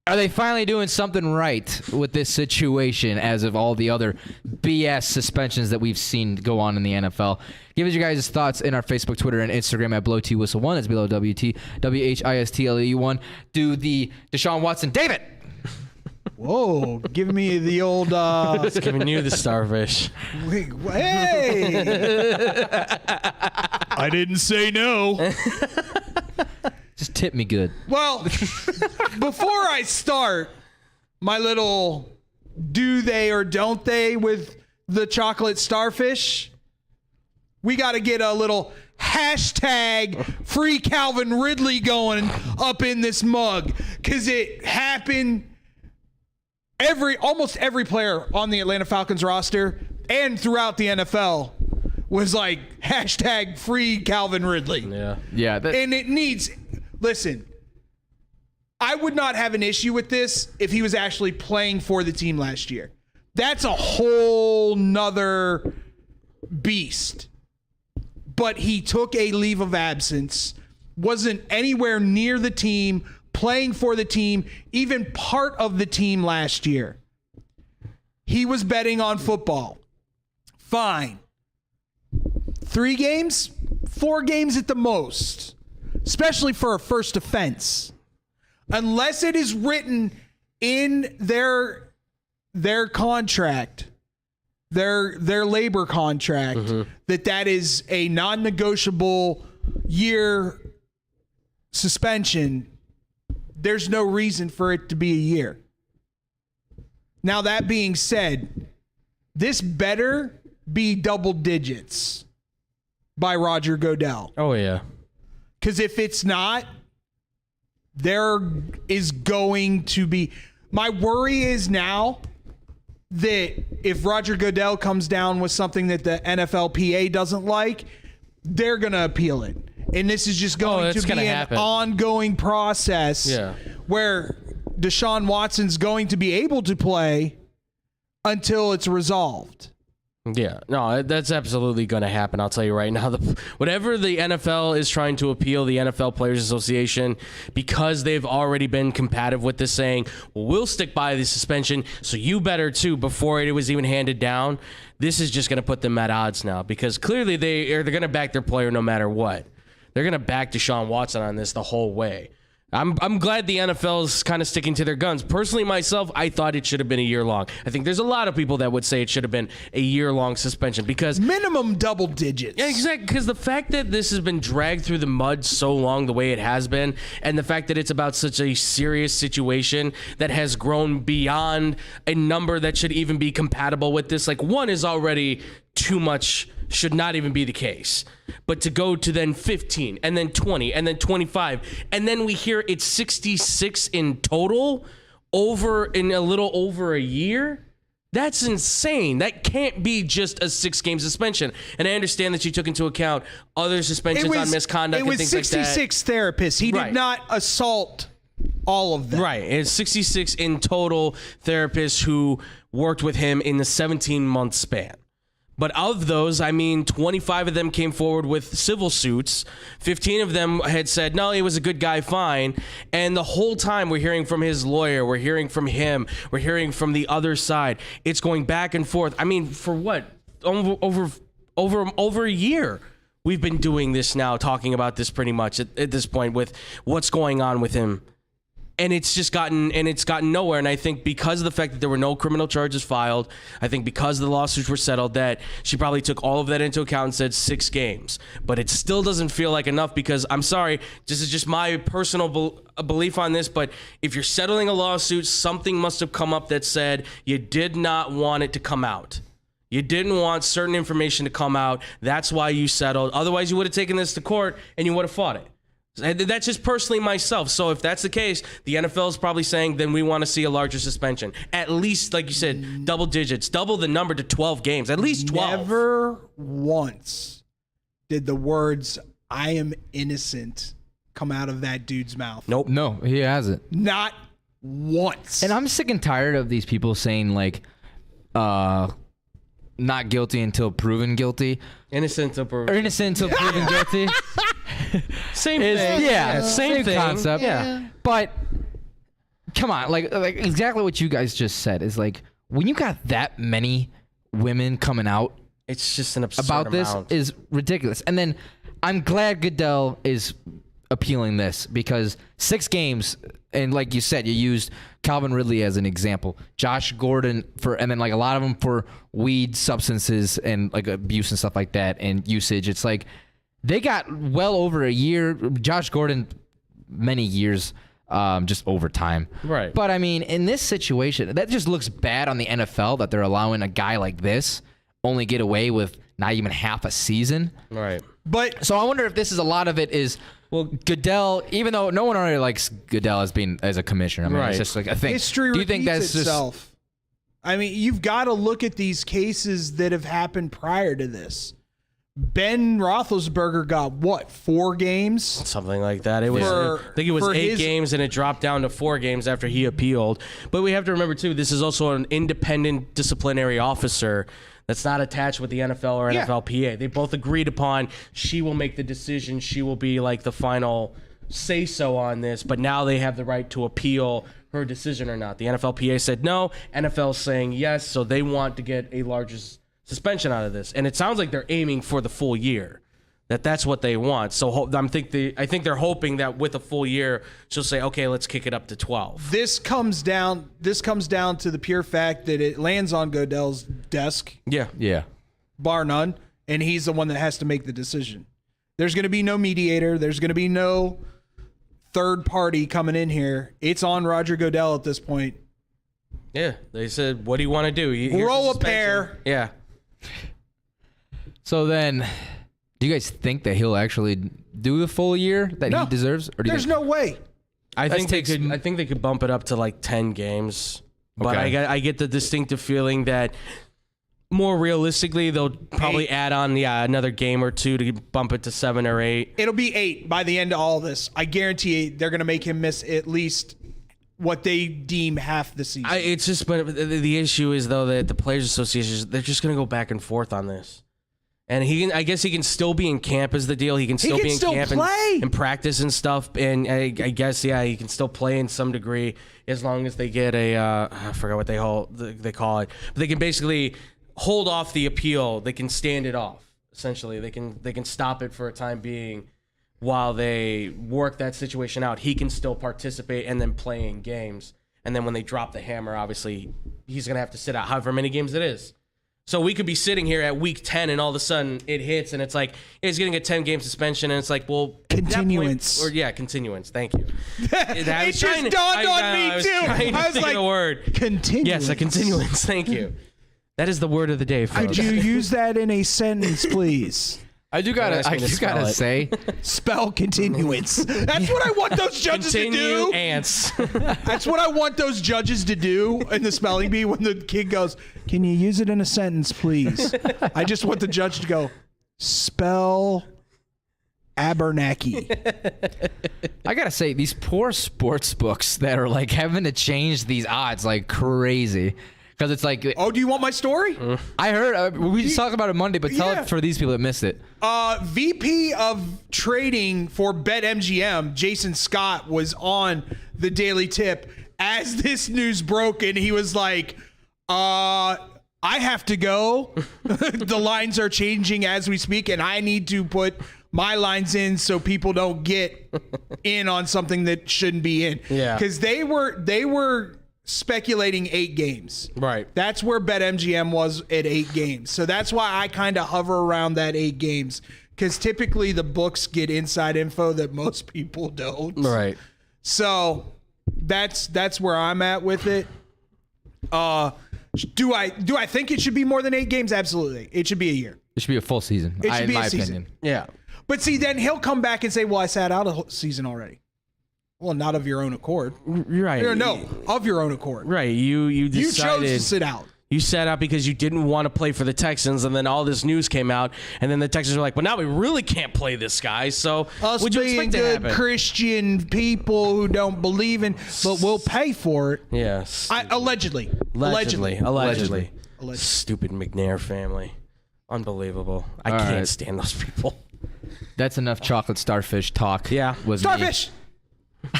are they finally doing something right with this situation as of all the other BS suspensions that we've seen go on in the NFL? Give us your guys' thoughts in our Facebook, Twitter, and Instagram at BlowTWhistle1. It's below WTWHISTLE1. Do the Deshaun Watson, David. Whoa, give me the old... It's giving you the starfish. Hey! I didn't say no. Just tip me good. Well, before I start my little do they or don't they with the chocolate starfish, we got to get a little hashtag free Calvin Ridley going up in this mug, because it happened. Almost every player on the Atlanta Falcons roster and throughout the NFL was like hashtag free Calvin Ridley. Yeah. And it needs, listen, I would not have an issue with this if he was actually playing for the team last year. That's a whole nother beast. But he took a leave of absence, wasn't anywhere near the team, playing for the team, even part of the team last year. He was betting on football. Fine. 3 games? 4 games at the most, especially for a first offense. Unless it is written in their contract, their labor contract, that is a non-negotiable year suspension, there's no reason for it to be a year. Now, that being said, this better be double digits by Roger Goodell. Oh, yeah. Because if it's not, there is going to be... My worry is now that if Roger Goodell comes down with something that the NFLPA doesn't like, they're going to appeal it. And this is just going to be an ongoing process where Deshaun Watson's going to be able to play until it's resolved. Yeah, no, that's absolutely going to happen. I'll tell you right now. Whatever the NFL is trying to appeal, the NFL Players Association, because they've already been combative with this, saying, well, we'll stick by the suspension, so you better too, before it was even handed down. This is just going to put them at odds now, because clearly they're going to back their player no matter what. They're going to back Deshaun Watson on this the whole way. I'm glad the NFL is kind of sticking to their guns. Personally, myself, I thought it should have been a year long. I think there's a lot of people that would say it should have been a year-long suspension, because minimum double digits. Yeah, exactly. Because the fact that this has been dragged through the mud so long, the way it has been, and the fact that it's about such a serious situation that has grown beyond a number that should even be compatible with this. Like, 1 is already too much, should not even be the case. But to go to then 15 and then 20 and then 25, and then we hear it's 66 in total in a little over a year. That's insane. That can't be just a 6-game suspension. And I understand that you took into account other suspensions on misconduct and things like that. It was 66 therapists. He did not assault all of them. Right. It's 66 in total therapists who worked with him in the 17-month span. But of those, 25 of them came forward with civil suits. 15 of them had said, no, he was a good guy, fine. And the whole time we're hearing from his lawyer, we're hearing from him, we're hearing from the other side. It's going back and forth. For what? Over a year. We've been doing this now, talking about this pretty much at this point with what's going on with him. And it's gotten nowhere. And I think because of the fact that there were no criminal charges filed, I think because the lawsuits were settled, that she probably took all of that into account and said 6 games. But it still doesn't feel like enough because I'm sorry, this is just my personal belief on this, but if you're settling a lawsuit, something must have come up that said you did not want it to come out. You didn't want certain information to come out. That's why you settled. Otherwise, you would have taken this to court and you would have fought it. That's just personally myself. So if that's the case, the NFL is probably saying then we want to see a larger suspension. At least, like you said, double digits. Double the number to 12 games. At least 12. Never once did the words, I am innocent, come out of that dude's mouth. Nope. No, he hasn't. Not once. And I'm sick and tired of these people saying, like, not guilty until proven guilty. Innocent until proven guilty. Or innocent until proven guilty. Same thing. Yeah, same thing. Concept. Yeah. But come on, like exactly what you guys just said is like when you got that many women coming out, it's just an absurd about amount. This is ridiculous. And then I'm glad Goodell is appealing this because 6 games, and like you said, you used Calvin Ridley as an example, Josh Gordon and then like a lot of them for weed, substances, and like abuse and stuff like that, and usage. It's like they got well over a year. Josh Gordon, many years, just over time. Right. But in this situation, that just looks bad on the NFL that they're allowing a guy like this only get away with not even half a season. Right. But so I wonder if this is a lot of it is Goodell, even though no one already likes Goodell as a commissioner. Right. It's just like a thing. History Do you think repeats that's itself. You've got to look at these cases that have happened prior to this. Ben Roethlisberger got what, 4 games? Something like that. It was, I think it was 8 games, and it dropped down to 4 games after he appealed. But we have to remember too, this is also an independent disciplinary officer that's not attached with the NFL or NFLPA. They both agreed upon she will make the decision. She will be like the final say-so on this. But now they have the right to appeal her decision or not. The NFLPA said no. NFL's saying yes. So they want to get a larger suspension out of this, and it sounds like they're aiming for the full year. That's what they want. So I think they're hoping that with a full year, she'll say, okay, let's kick it up to 12. This comes down to the pure fact that it lands on Goodell's desk. Yeah. Bar none, and he's the one that has to make the decision. There's going to be no mediator. There's going to be no third party coming in here. It's on Roger Goodell at this point. Yeah, they said, what do you want to do? Roll a pair. Yeah. So then, do you guys think that he'll actually do the full year that he deserves? Or there's no way. I think they could bump it up to like 10 games. But Okay. I get the distinctive feeling that more realistically, they'll probably add on another game or 2 to bump it to 7 or 8. It'll be 8 by the end of all this. I guarantee they're going to make him miss at least what they deem half the season. It's just, but the issue is though that the Players Association, they're just going to go back and forth on this. And I guess he can still be in camp is the deal. He can still be in camp and practice and stuff. And I guess, he can still play in some degree as long as they get I forgot what they call it. But they can basically hold off the appeal. They can stand it off. Essentially, they can stop it for a time being while they work that situation out. He can still participate and then play in games. And then when they drop the hammer, obviously, he's going to have to sit out however many games it is. So we could be sitting here at week 10 and all of a sudden it hits and it's like, he's getting a 10-game suspension and it's like, well... Continuance. Continuance. Thank you. It just dawned on me too. I was like, the word. Continuance. Yes, a continuance. Thank you. That is the word of the day, folks. Could you use that in a sentence, please? I gotta say, spell continuance. That's what I want those judges to do. Ants. That's what I want those judges to do in the spelling bee when the kid goes, "Can you use it in a sentence, please?" I just want the judge to go, spell Abernathy. I gotta say, these poor sports books that are like having to change these odds like crazy. Because it's like, oh, do you want my story? I heard we just talked about it Monday, but tell it for these people that missed it. VP of trading for BetMGM, Jason Scott, was on the Daily Tip as this news broke, and he was like, I have to go. The lines are changing as we speak, and I need to put my lines in so people don't get in on something that shouldn't be in. Yeah. Because they were speculating 8 games. Right. That's where BetMGM was at 8 games. So that's why I kind of hover around that 8 games, because typically the books get inside info that most people don't. Right. So that's where I'm at with it. Do I think it should be more than 8 games? Absolutely. It should be a year. It should be a full season, It should in be my a season. opinion. Yeah. But see, then he'll come back and say, well, I sat out a whole season already. Well, not of your own accord. Right. No, of your own accord. Right. You decided, chose to sit out. You sat out because you didn't want to play for the Texans, and then all this news came out, and then the Texans were like, well, now we really can't play this guy, so Us what'd you being expect to good happen? Christian people who don't believe in, but we'll pay for it. Yes. Allegedly. Allegedly. Stupid McNair family. Unbelievable. I can't stand those people. That's enough chocolate starfish talk. Yeah. Was Starfish!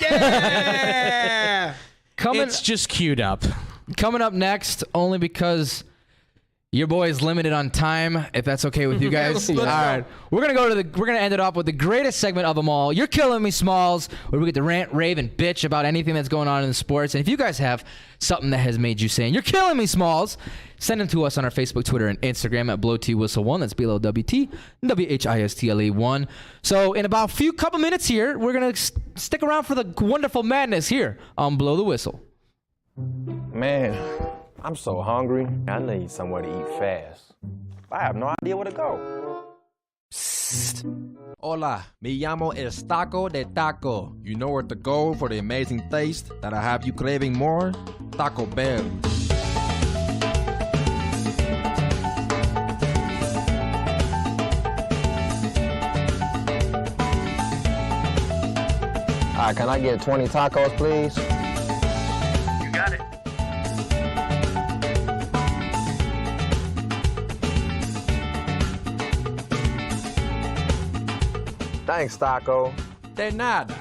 Yeah! It's just queued up. Coming up next, only because your boy is limited on time, if that's okay with you guys. Let's all right. We're gonna end it off with the greatest segment of them all. You're Killing Me Smalls, where we get to rant, rave, and bitch about anything that's going on in the sports. And if you guys have something that has made you saying, you're killing me, Smalls, send them to us on our Facebook, Twitter, and Instagram at BlowTWhistle1. That's BLOWT WHISTLE1. So in about couple minutes here, we're gonna stick around for the wonderful madness here on Blow the Whistle. Man, I'm so hungry. I need somewhere to eat fast. I have no idea where to go. Psst. Hola, me llamo El Taco de Taco. You know where to go for the amazing taste that I have you craving more? Taco Bell. All right, can I get 20 tacos, please? You got it. Thanks, Taco. De nada.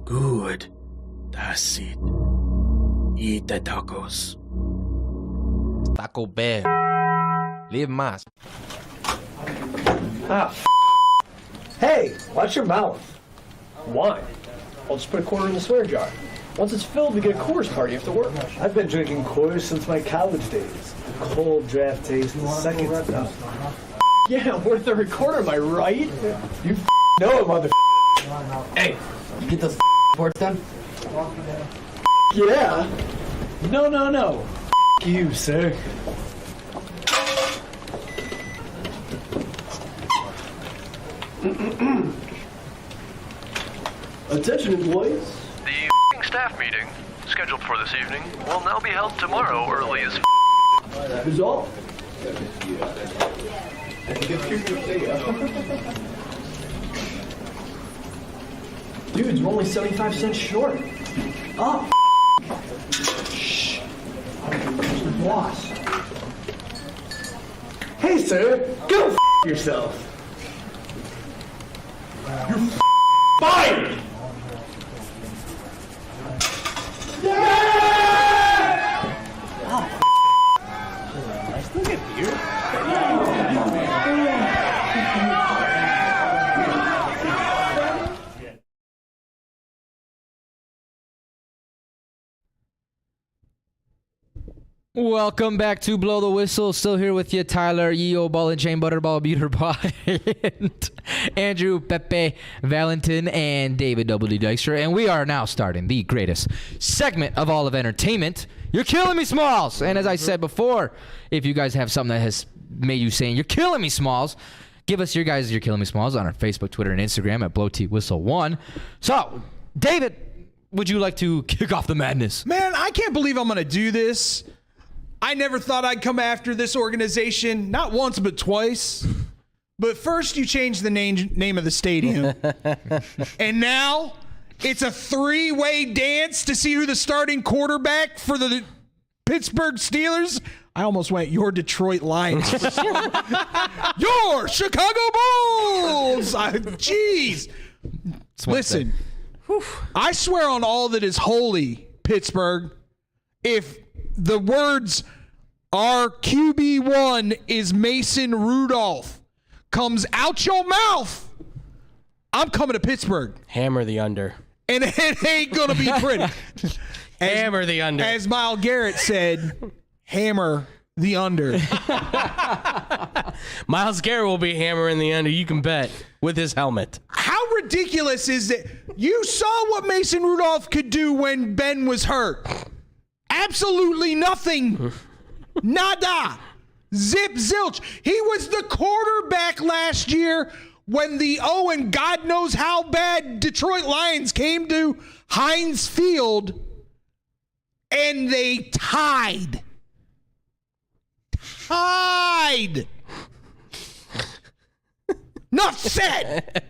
Good. That's it. Eat the tacos. Taco Bell. Live más. Hey, watch your mouth. Wine. I'll just put a quarter in the swear jar. Once it's filled, we get a Coors party after work. I've been drinking Coors since my college days. The cold draft taste is second to none. Yeah, worth a recorder, am I right? You know it, mother. Hey, get those reports done? Yeah. No. You, sir. Attention, employees. The staff meeting, scheduled for this evening, will now be held tomorrow early as Who's all? Dudes, we're only 75 cents short. Oh, shh. The boss. Hey, sir, go yourself. You're fired! Welcome back to Blow the Whistle. Still here with you, Tyler, Yeo, Ball and Chain, Butterball, Beaterball, and Andrew, Pepe, Valentin, and David W. Dykstra. And we are now starting the greatest segment of all of entertainment. You're Killing Me Smalls. And as I said before, if you guys have something that has made you saying, you're killing me, Smalls, give us your Killing Me Smalls on our Facebook, Twitter, and Instagram at BlowTWhistle1. So, David, would you like to kick off the madness? Man, I can't believe I'm going to do this. I never thought I'd come after this organization, not once but twice. But first you changed the name of the stadium. And now it's a three-way dance to see who the starting quarterback for the Pittsburgh Steelers. I almost went, your Detroit Lions. Your Chicago Bulls. Jeez. Listen, I swear on all that is holy, Pittsburgh, if the words our QB1 is Mason Rudolph comes out your mouth, I'm coming to Pittsburgh. Hammer the under. And it ain't going to be pretty. Hammer the under. As Myles Garrett said, hammer the under. Myles Garrett will be hammering the under, you can bet, with his helmet. How ridiculous is it? You saw what Mason Rudolph could do when Ben was hurt. Absolutely nothing. Nada. Zip zilch. He was the quarterback last year when the and God knows how bad Detroit Lions came to Heinz Field and they tied. Enough said.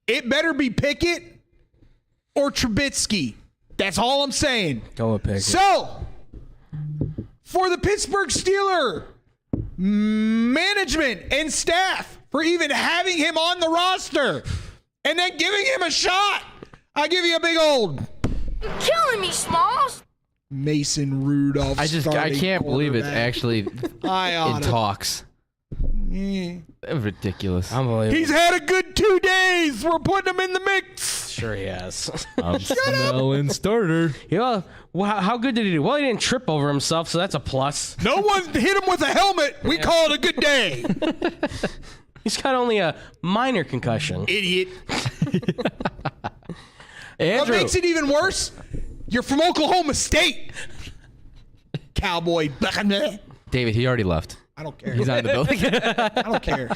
It better be Pickett or Trubisky. That's all I'm saying. Go with Pickett. So, for the Pittsburgh Steelers management and staff for even having him on the roster and then giving him a shot, I give you a big old Killing Me Smalls. Mason Rudolph. I can't believe it's actually in talks. Ridiculous. Unbelievable. He's had a good 2 days. We're putting him in the mix. Sure he has. I'm smelling starter. Yeah. Well, how good did he do? Well, he didn't trip over himself, so that's a plus. No one hit him with a helmet. We call it a good day. He's got only a minor concussion. Idiot. Andrew. What makes it even worse? You're from Oklahoma State. Cowboy. David, he already left. I don't care. He's not in the building. I don't care.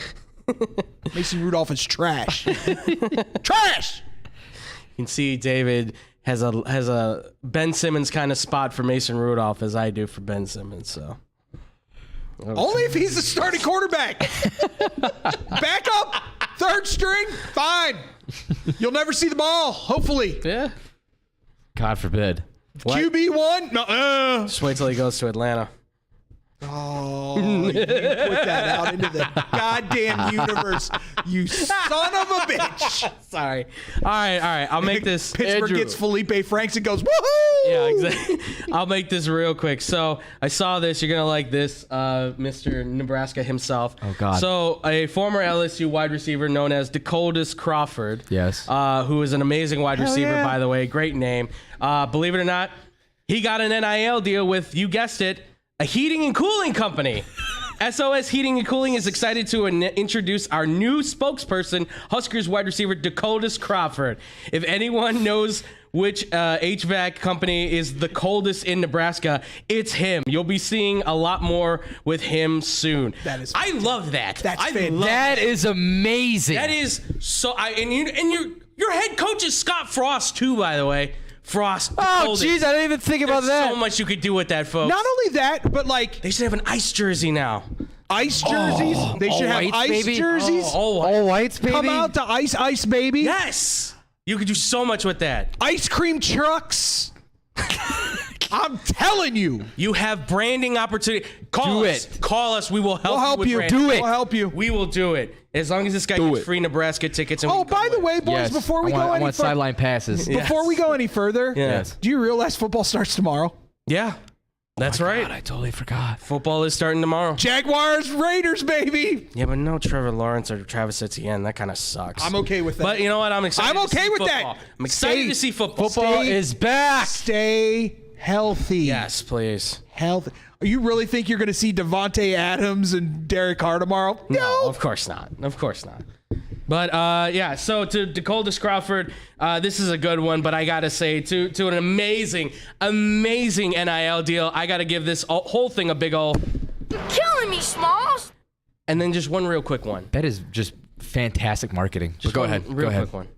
Mason Rudolph is trash. Trash. You can see David has a Ben Simmons kind of spot for Mason Rudolph as I do for Ben Simmons. So only if he's the starting quarterback. Back up, third string, fine. You'll never see the ball. Hopefully. Yeah. God forbid. QB1? No. Just wait till he goes to Atlanta. Oh, you put that out into the goddamn universe, you son of a bitch. Sorry. All right. I'll make this. Pittsburgh Andrew gets Felipe Franks and goes, woohoo! Yeah, exactly. I'll make this real quick. So I saw this. You're going to like this, Mr. Nebraska himself. Oh, God. So a former LSU wide receiver known as Dakotas Crawford. Yes. Who is an amazing wide receiver, by the way. Great name. Believe it or not, he got an NIL deal with, you guessed it, a heating and cooling company. SOS Heating and Cooling is excited to introduce our new spokesperson, Huskers wide receiver Dakotas Crawford. If anyone knows which HVAC company is the coldest in Nebraska, it's him. You'll be seeing a lot more with him soon. That is I love that. That is amazing. That is so. Your head coach is Scott Frost too, by the way. Frost. Oh, jeez, I didn't even think about that. So much you could do with that, folks. Not only that, but like they should have an ice jersey now. Ice jerseys. They should have whites, ice baby. jerseys. All whites, baby. Come out to ice, baby. Yes. You could do so much with that. Ice cream trucks. I'm telling you. You have branding opportunity. Call us. We will help you. Do it. We'll help you. We will do it. As long as this guy gets free Nebraska tickets. And by the way, boys, before we go any further. I want sideline passes. Before we go any further, yes. Do you realize football starts tomorrow? Yeah. That's right. God, I totally forgot. Football is starting tomorrow. Jaguars, Raiders, baby. Yeah, but no Trevor Lawrence or Travis Etienne. That kind of sucks. I'm okay with that. But you know what? I'm excited. I'm okay with football. that. I'm excited to see football. Football is back. Stay healthy. Yes, please. Healthy. You really think you're going to see Devontae Adams and Derek Carr tomorrow? No, of course not. Of course not. But yeah, so to Dakotas Crawford, this is a good one. But I gotta say, to an amazing NIL deal, I gotta give this whole thing a big ol' Killing Me Smalls. And then just one real quick one. That is just fantastic marketing. Just go ahead. Quick one.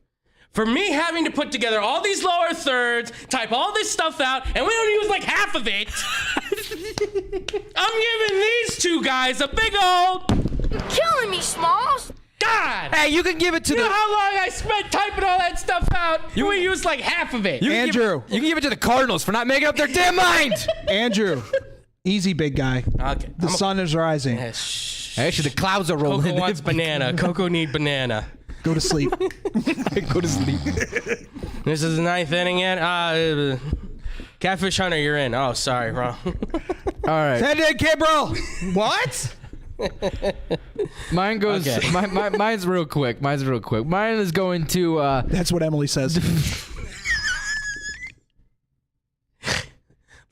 for me having to put together all these lower thirds, type all this stuff out, and we don't use like half of it. I'm giving these two guys a big old Killing me, Smalls. God. Hey, you can give it to You know how long I spent typing all that stuff out? You would use like half of it. Andrew. You can give it to the Cardinals for not making up their damn mind. Andrew. Easy, big guy. Okay. The sun is rising. Actually, the clouds are rolling. Coco wants banana. Coco need banana. Go to sleep. Go to sleep. This is the 9th inning yet. Catfish Hunter, you're in. Oh, sorry, wrong. All right. Head Gabriel. What? Mine goes. Okay. Mine's real quick. Mine is going to. That's what Emily says.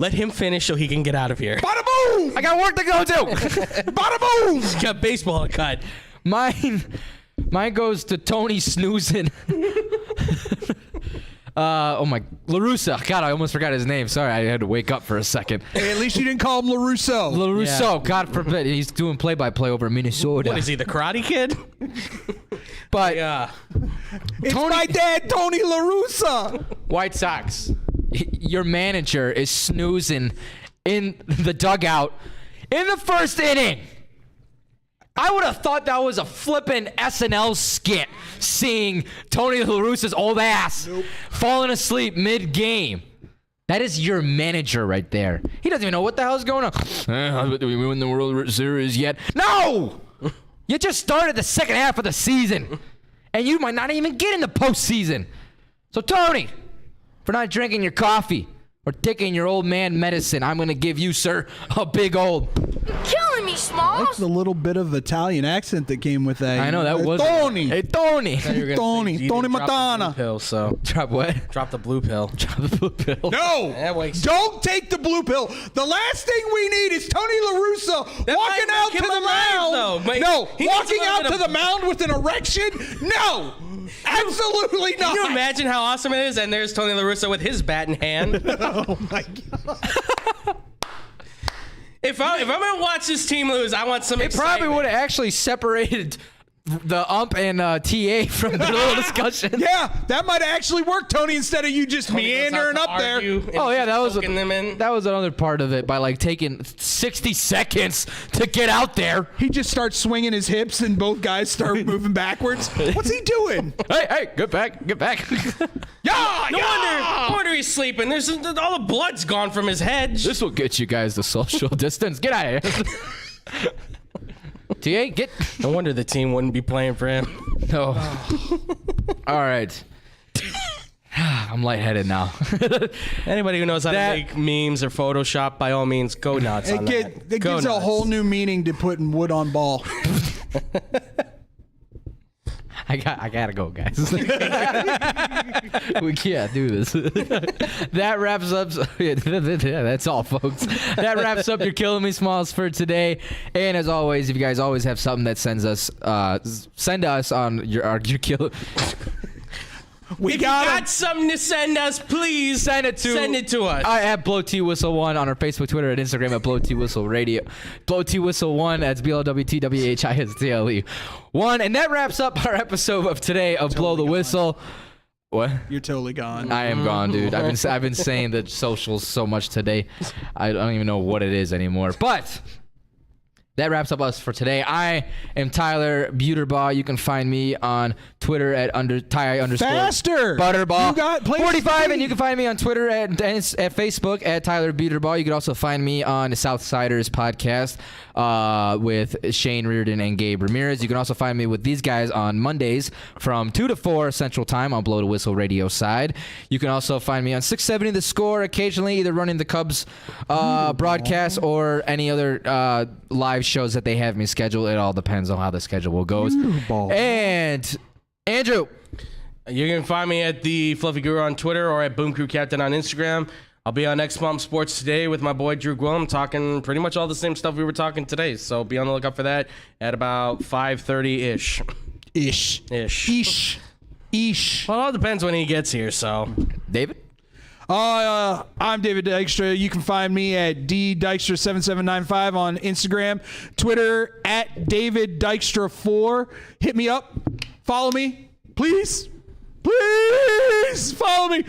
Let him finish so he can get out of here. Bada boom! I got work to go to. Bada boom! He's got baseball to cut. Mine goes to Tony Snoozin. Oh my, LaRussa. God, I almost forgot his name. Sorry, I had to wake up for a second. Hey, at least you didn't call him LaRusso. LaRusso, God forbid. He's doing play-by-play over in Minnesota. What is he, the Karate Kid? But Yeah. It's my dad, Tony LaRussa. White Sox, your manager is snoozing in the dugout in the first inning. I would have thought that was a flippin' SNL skit, seeing Tony La Russa's old ass falling asleep mid-game. That is your manager right there. He doesn't even know what the hell's going on. Did we win the World Series yet? No! You just started the second half of the season, and you might not even get in the postseason. So, Tony, for not drinking your coffee or taking your old man medicine, I'm going to give you, sir, a big old... Killing me, Smalls. That's a little bit of Italian accent that came with that. I know, that was... Tony. Hey, Tony. Tony Matana. Pill, so Drop what? drop the blue pill. Drop the blue pill. No! Don't take the blue pill. The last thing we need is Tony La Russa walking out to the mound. No, walking out to the mound with an erection? No! Absolutely not. Can you imagine how awesome it is? And there's Tony La Russa with his bat in hand. Oh, my God. If I'm going to watch this team lose, I want some It probably would have actually separated the ump and TA from the little discussion. Yeah, that might have actually worked, Tony, instead of you just meandering up there. Oh, yeah, that was them that was another part of it by like taking 60 seconds to get out there. He just starts swinging his hips and both guys start moving backwards. What's he doing? Hey, get back. Yeah, no wonder he's sleeping. There's all the blood's gone from his head. This will get you guys the social distance. Get out of here. TA, get. No wonder the team wouldn't be playing for him. No. All right. I'm lightheaded now. Anybody who knows how to make memes or Photoshop, by all means, go nuts on that. It gives a whole new meaning to putting wood on ball. I gotta go, guys. We can't do this. That wraps up. Yeah, that's all, folks. That wraps up your Killing Me Smalls for today. And as always, if you guys always have something that send us on your kill. If you got something to send us, please send it to us. I at Blow T Whistle 1 on our Facebook, Twitter, and Instagram at Blow T Whistle Radio. Blow T Whistle 1. That's BLWTWHISTLE 1. And that wraps up our episode of today of Blow the Whistle. What? You're totally gone. I am gone, dude. I've been saying the socials so much today. I don't even know what it is anymore. But that wraps up us for today. I am Tyler Buterbaugh. You can find me on Twitter at Ty_Butterball. You got 45, and you can find me on Twitter at Facebook at Tyler Buterbaugh. You can also find me on the Southsiders podcast with Shane Reardon and Gabe Ramirez. You can also find me with these guys on Mondays from 2 to 4 Central Time on Blow the Whistle radio side. You can also find me on 670 The Score, occasionally either running the Cubs broadcast or any other live shows that they have me scheduled. It all depends on how the schedule goes. And Andrew, you can find me at the Fluffy Guru on Twitter or at Boom Crew Captain on Instagram. I'll be on X Mom Sports today with my boy Drew Gwillem, talking pretty much all the same stuff we were talking today. So be on the lookout for that at about 5:30 ish. Well, it all depends when he gets here. So, David. I'm David Dykstra. You can find me at DDykstra7795 on Instagram, Twitter at David Dykstra4. Hit me up, follow me, please. Please follow me.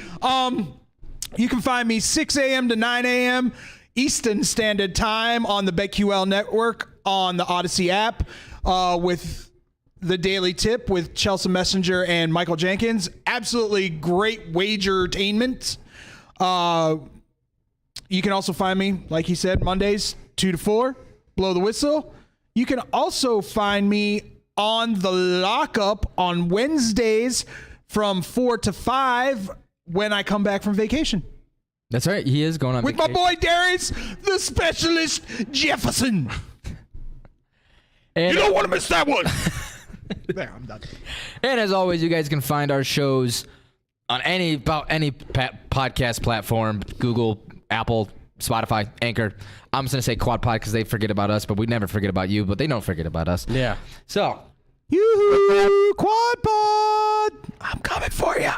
You can find me 6 a.m. to 9 a.m. Eastern Standard Time on the BetQL Network on the Odyssey app with the Daily Tip with Chelsea Messenger and Michael Jenkins. Absolutely great wagertainment. You can also find me, like he said, Mondays 2 to 4, Blow the Whistle. You can also find me on the Lockup on Wednesdays from 4 to 5 when I come back from vacation. That's right. He is going on with vacation. my boy Darius, the specialist Jefferson. And you don't want to miss that one. There, I'm done. And as always, you guys can find our shows on any podcast platform: Google, Apple, Spotify, Anchor. I'm just gonna say Quad Pod because they forget about us, but we never forget about you. But they don't forget about us. Yeah. So, yoo-hoo, Quad Pod, I'm coming for you.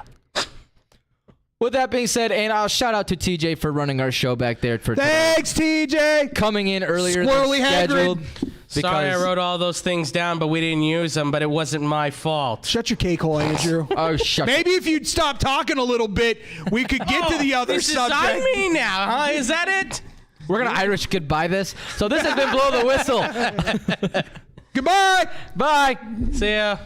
With that being said, and I'll shout out to TJ for running our show back there. Thanks, TJ. Coming in earlier Squirrely than scheduled. Sorry I wrote all those things down, but we didn't use them, but it wasn't my fault. Shut your cake hole, Andrew. Oh, shut Maybe if you'd stop talking a little bit, we could get to the other this subject. This is on me now, huh? Is that it? We're going to Irish goodbye this. So this has been Blow the Whistle. Goodbye. Bye. See ya.